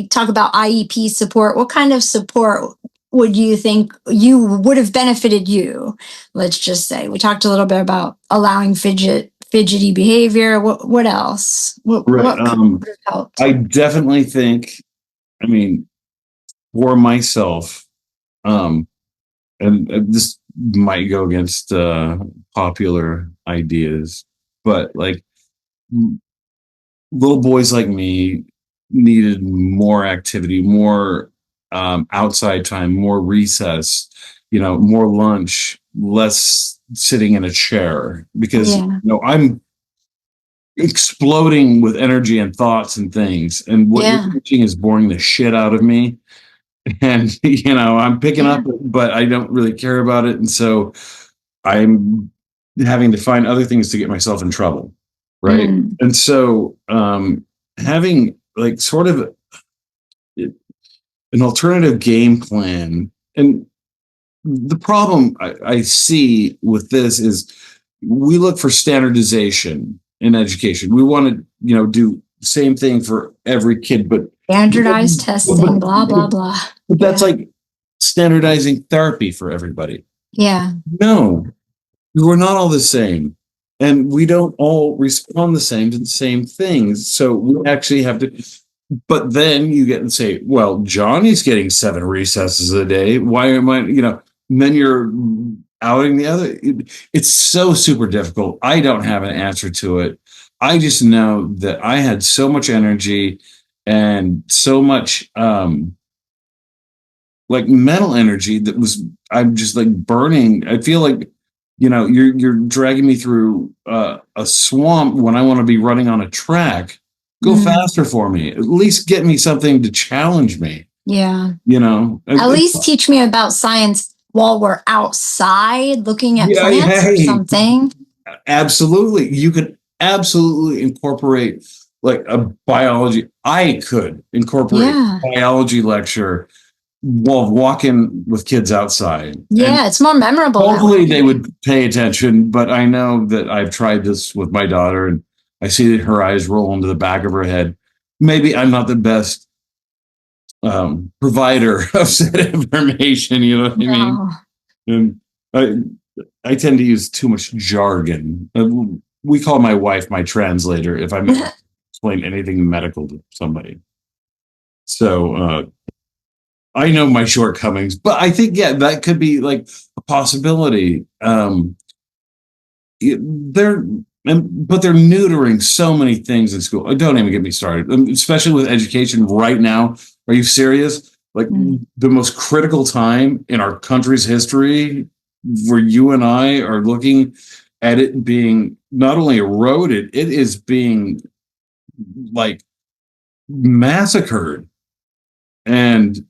talk about IEP support. What kind of support would you think you would have benefited you? Let's just say we talked a little bit about allowing fidgety behavior. What else? What could have helped? I definitely think, I mean, for myself, and this might go against popular ideas, but like little boys like me needed more activity, more outside time, more recess, more lunch, less sitting in a chair, because I'm exploding with energy and thoughts and things, and what you're teaching is boring the shit out of me. And I'm picking up, but I don't really care about it, and so I'm having to find other things to get myself in trouble, right? And so having like sort of an alternative game plan. And the problem I see with this is we look for standardization in education. We want to do the same thing for every kid, but standardized testing, blah blah blah. But that's like standardizing therapy for everybody. Yeah. No, we're not all the same. And we don't all respond the same to the same things. So we actually have to, but then you get and say, well, Johnny's getting 7 recesses a day. Why am I, and then you're outing the other. It's so super difficult. I don't have an answer to it. I just know that I had so much energy and so much, like mental energy that was, I'm just like burning. I feel like you're dragging me through a swamp when I want to be running on a track. Go faster for me, at least get me something to challenge me. At least teach me about science while we're outside looking at plants or something. Absolutely, you could absolutely incorporate like a biology. I could incorporate a biology lecture while walking with kids outside. Yeah, it's more memorable. Hopefully they would pay attention, but I know that I've tried this with my daughter and I see that her eyes roll into the back of her head. Maybe I'm not the best provider of said information, you know what I mean? And I tend to use too much jargon. We call my wife my translator if I'm explain anything medical to somebody. So I know my shortcomings, but I think, yeah, that could be like a possibility. They're but they're neutering so many things in school. Don't even get me started, especially with education right now. Are you serious? Like the most critical time in our country's history, where you and I are looking at it being not only eroded, it is being like massacred. And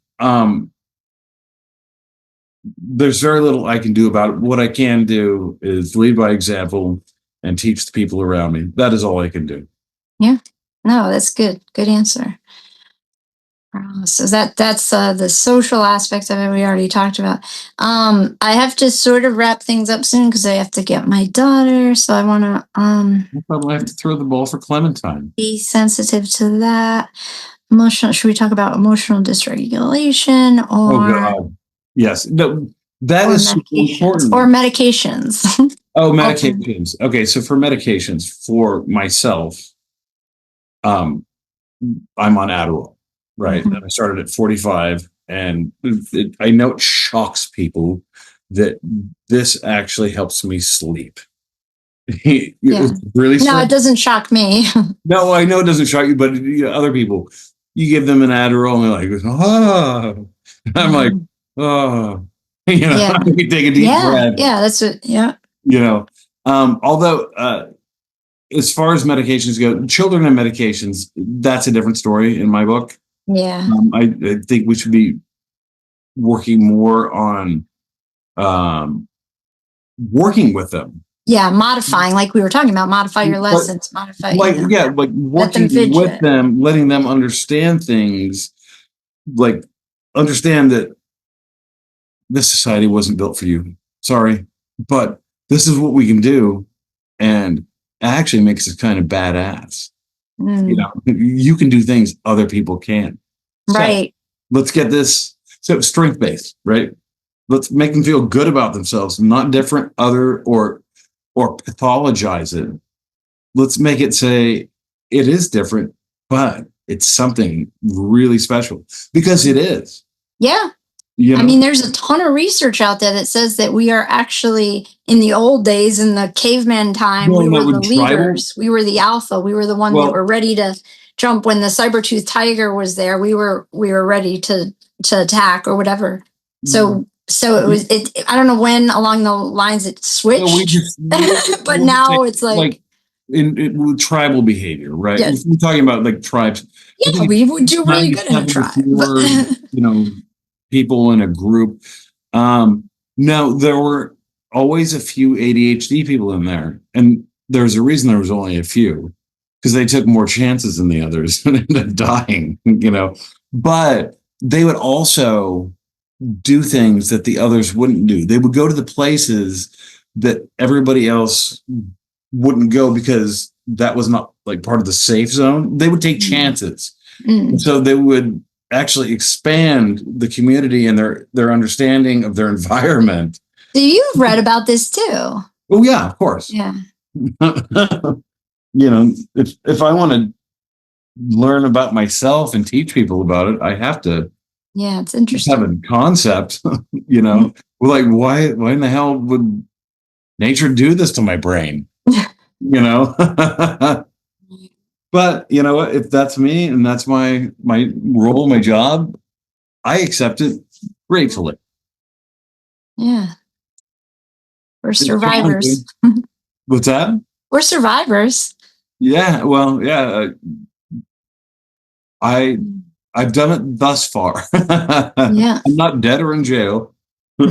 there's very little I can do about it. What I can do is lead by example and teach the people around me. That is all I can do. Yeah. No, that's good. Good answer. So that's the social aspect of it we already talked about. I have to sort of wrap things up soon because I have to get my daughter. So I want to I have to throw the ball for Clementine. Be sensitive to that. Emotional. Should we talk about emotional dysregulation or? Oh God, yes. No, that is super important. Or medications. Oh, medications. Okay, so for medications for myself, I'm on Adderall, right? I started at 45, and I know it shocks people that this actually helps me sleep. It's really no, it doesn't shock me. No, I know it doesn't shock you, but other people, you give them an Adderall and they're like, oh, I'm like, oh, take a deep breath. Yeah, that's what. Yeah. Although as far as medications go, children and medications, that's a different story in my book. Yeah. I think we should be working more on working with them. Yeah, modifying, like we were talking about, modify your lessons, modify. Like working with them, letting them understand things, like understand that this society wasn't built for you. Sorry, but this is what we can do, and it actually makes us kind of badass. You can do things other people can't. Right. So let's get this. So strength based, right? Let's make them feel good about themselves, not different, other, or pathologize it. Let's make it say it is different, but it's something really special, because it is. Yeah. I mean, there's a ton of research out there that says that we are actually, in the old days, in the caveman time, we were the leaders. We were the alpha. We were the one that were ready to jump when the saber-toothed tiger was there. We were ready to attack or whatever. So it was. I don't know when along the lines it switched, but now it's like in tribal behavior, right? Yes. We're talking about like tribes. Yeah, we would do really good in a tribe. People in a group. No, there were always a few ADHD people in there, and there's a reason there was only a few, because they took more chances than the others and ended up dying. But they would also do things that the others wouldn't do. They would go to the places that everybody else wouldn't go, because that was not like part of the safe zone. They would take chances. So they would actually expand the community and their understanding of their environment. So you've read about this too. Oh yeah, of course. Yeah. If I want to learn about myself and teach people about it, I have to. Yeah, it's interesting. Have a concept. We're like, why in the hell would nature do this to my brain? But you know what? If that's me and that's my role, my job, I accept it gratefully. Yeah. We're survivors. What's that? We're survivors. Yeah. Well, yeah. I've done it thus far. Yeah. I'm not dead or in jail. I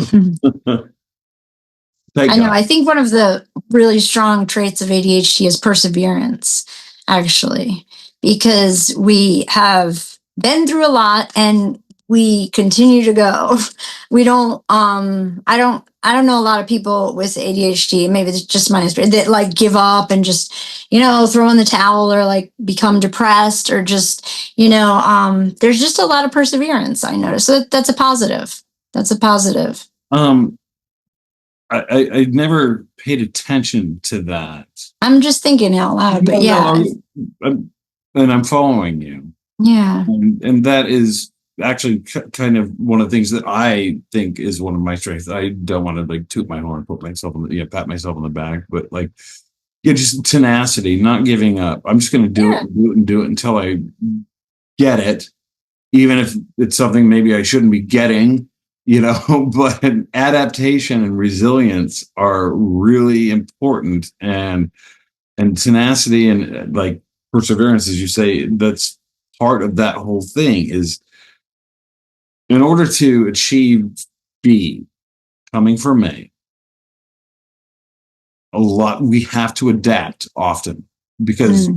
know. I think one of the really strong traits of ADHD is perseverance, actually, because we have been through a lot and we continue to go. We don't, I don't know a lot of people with ADHD, maybe it's just my history, that like give up and just, throw in the towel or like become depressed or just, there's just a lot of perseverance, I noticed. So that's a positive. That's a positive. I never paid attention to that. I'm just thinking out loud, but yeah. And I'm following you. Yeah. And that is actually kind of one of the things that I think is one of my strengths. I don't want to like toot my horn, put myself on the, pat myself on the back, but like, yeah, just tenacity, not giving up. I'm just going to do it and do it and do it until I get it, even if it's something maybe I shouldn't be getting, but adaptation and resilience are really important, and tenacity and like perseverance, as you say, that's part of that whole thing. Is in order to achieve B, coming from me, we have to adapt often, because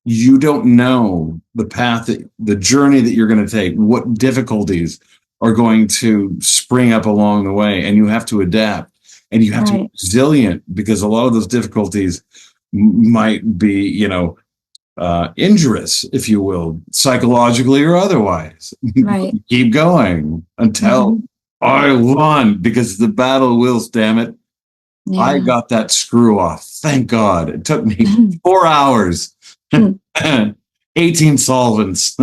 you don't know the path, the journey that you're going to take, what difficulties are going to spring up along the way, and you have to adapt, and you have to be resilient, because a lot of those difficulties might be, injurious, if you will, psychologically or otherwise. Right. Keep going until I won, because the battle wills, damn it. Yeah. I got that screw off. Thank God. It took me 4 hours, 18 solvents.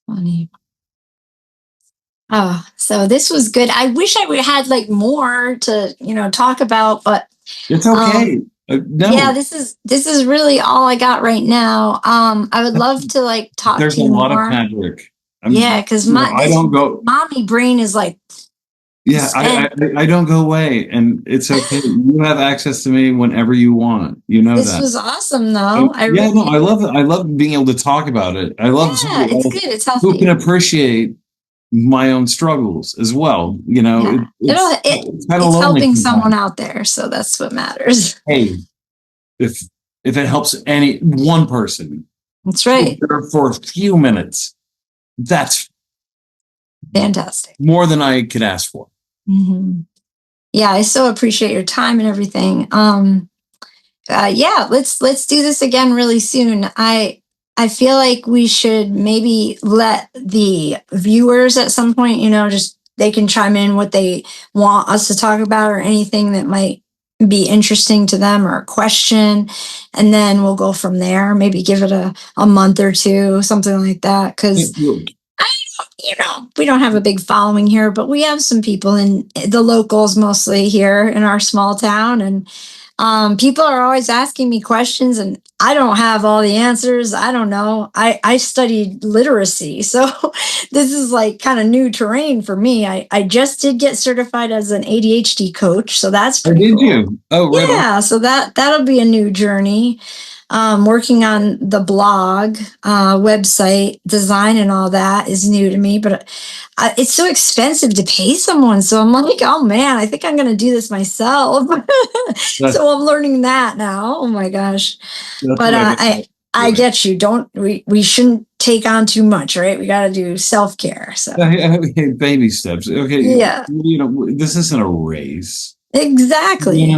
Funny. Oh, so this was good. I wish I would have had like more to, talk about, but it's okay. No. Yeah, this is really all I got right now. I would love to like talk There's to you more. There's a lot of Patrick. Yeah, because I don't go. Mommy brain is like. Yeah, I don't go away, and it's okay. You have access to me whenever you want. You know this that. This was awesome, though. I love it. I love being able to talk about it. I love it's good. It's healthy. Who can appreciate my own struggles as well. It's helping someone out there, so that's what matters. Hey, if it helps any one person, that's right. For a few minutes, that's fantastic. More than I could ask for. Mm-hmm. Yeah, I so appreciate your time and everything. Let's do this again really soon. I feel like we should maybe let the viewers at some point, just they can chime in what they want us to talk about, or anything that might be interesting to them, or a question, and then we'll go from there. Maybe give it a month or two, something like that, because we don't have a big following here, but we have some people in the locals, mostly here in our small town, and people are always asking me questions, and I don't have all the answers. I don't know. I studied literacy, so this is like kind of new terrain for me. I just did get certified as an ADHD coach, so that's pretty cool. You? Oh, right. Yeah, on. So that'll be a new journey. Working on the blog, website design, and all that is new to me, but it's so expensive to pay someone. So I'm like, oh man, I think I'm going to do this myself. So I'm learning that now. Oh my gosh. But I get you. We shouldn't take on too much, right? We got to do self-care. So baby steps. Okay. Yeah. This isn't a race. Exactly.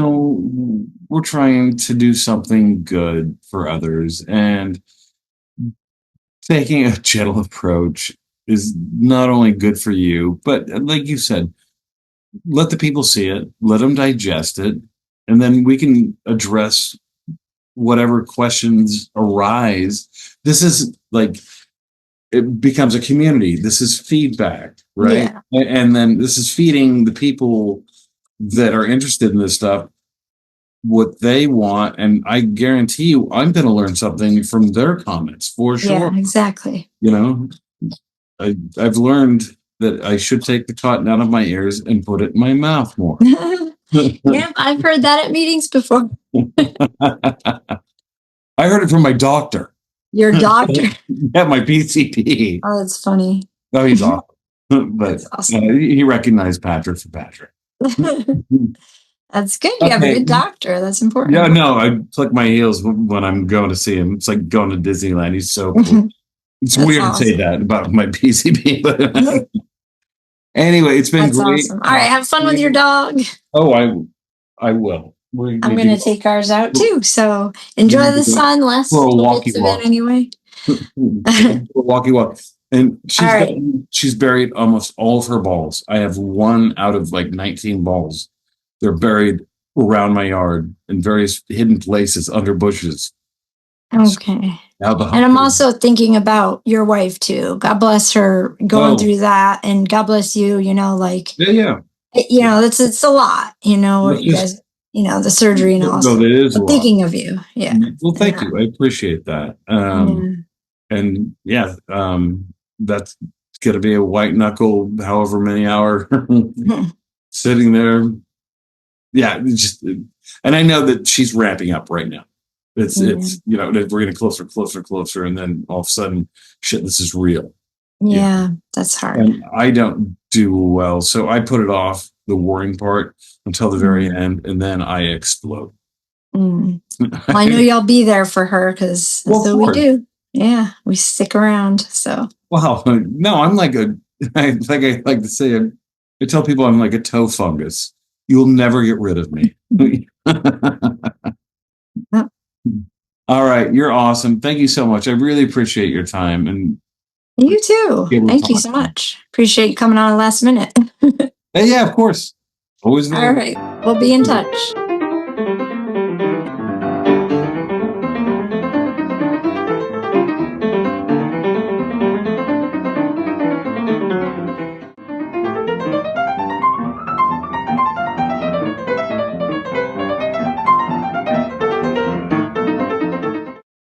We're trying to do something good for others, and taking a gentle approach is not only good for you, but like you said, let the people see it, let them digest it, and then we can address whatever questions arise. This is like, it becomes a community. This is feedback, right? Yeah. And then this is feeding the people that are interested in this stuff what they want, and I guarantee you I'm going to learn something from their comments for sure. Yeah, exactly. I've learned that I should take the cotton out of my ears and put it in my mouth more. Yeah, I've heard that at meetings before. I heard it from my doctor. Your doctor? Yeah, my PCP. Oh, that's funny. Oh, he's awesome. But awesome. He recognized Patrick for Patrick. That's good. You have a good doctor. That's important. Yeah, no, I click my heels when I'm going to see him. It's like going to Disneyland. He's so cool. It's weird to say that about my PCP, but anyway, it's been great. Awesome. All right, have fun with your dog. Oh, I will. I'm going to take ours out too. So enjoy the sun. Less for a walkie walk anyway. Walkie walk. And she's buried almost all of her balls. I have one out of like 19 balls. They're buried around my yard in various hidden places under bushes. Okay. And I'm also thinking about your wife too. God bless her going through that, and God bless you. Like yeah. it's a lot. What you guys, the surgery and all. No, that is a lot. Thinking of you. Yeah. Well, thank you. I appreciate that. And yeah, that's going to be a white knuckle, however many hour sitting there. Yeah, and I know that she's ramping up right now. It's we're getting closer, and then all of a sudden, shit, this is real. Yeah, that's hard. And I don't do well, so I put it off, the worrying part, until the very end, and then I explode. Well, I know y'all be there for her because we do. Yeah, we stick around. So. Wow, no, I'm like I like to say, I tell people I'm like a toe fungus. You'll never get rid of me. All right, you're awesome. Thank you so much. I really appreciate your time, and you too. Thank you so much. Appreciate you coming on last minute. Yeah, of course. Always there. All right, we'll be in touch.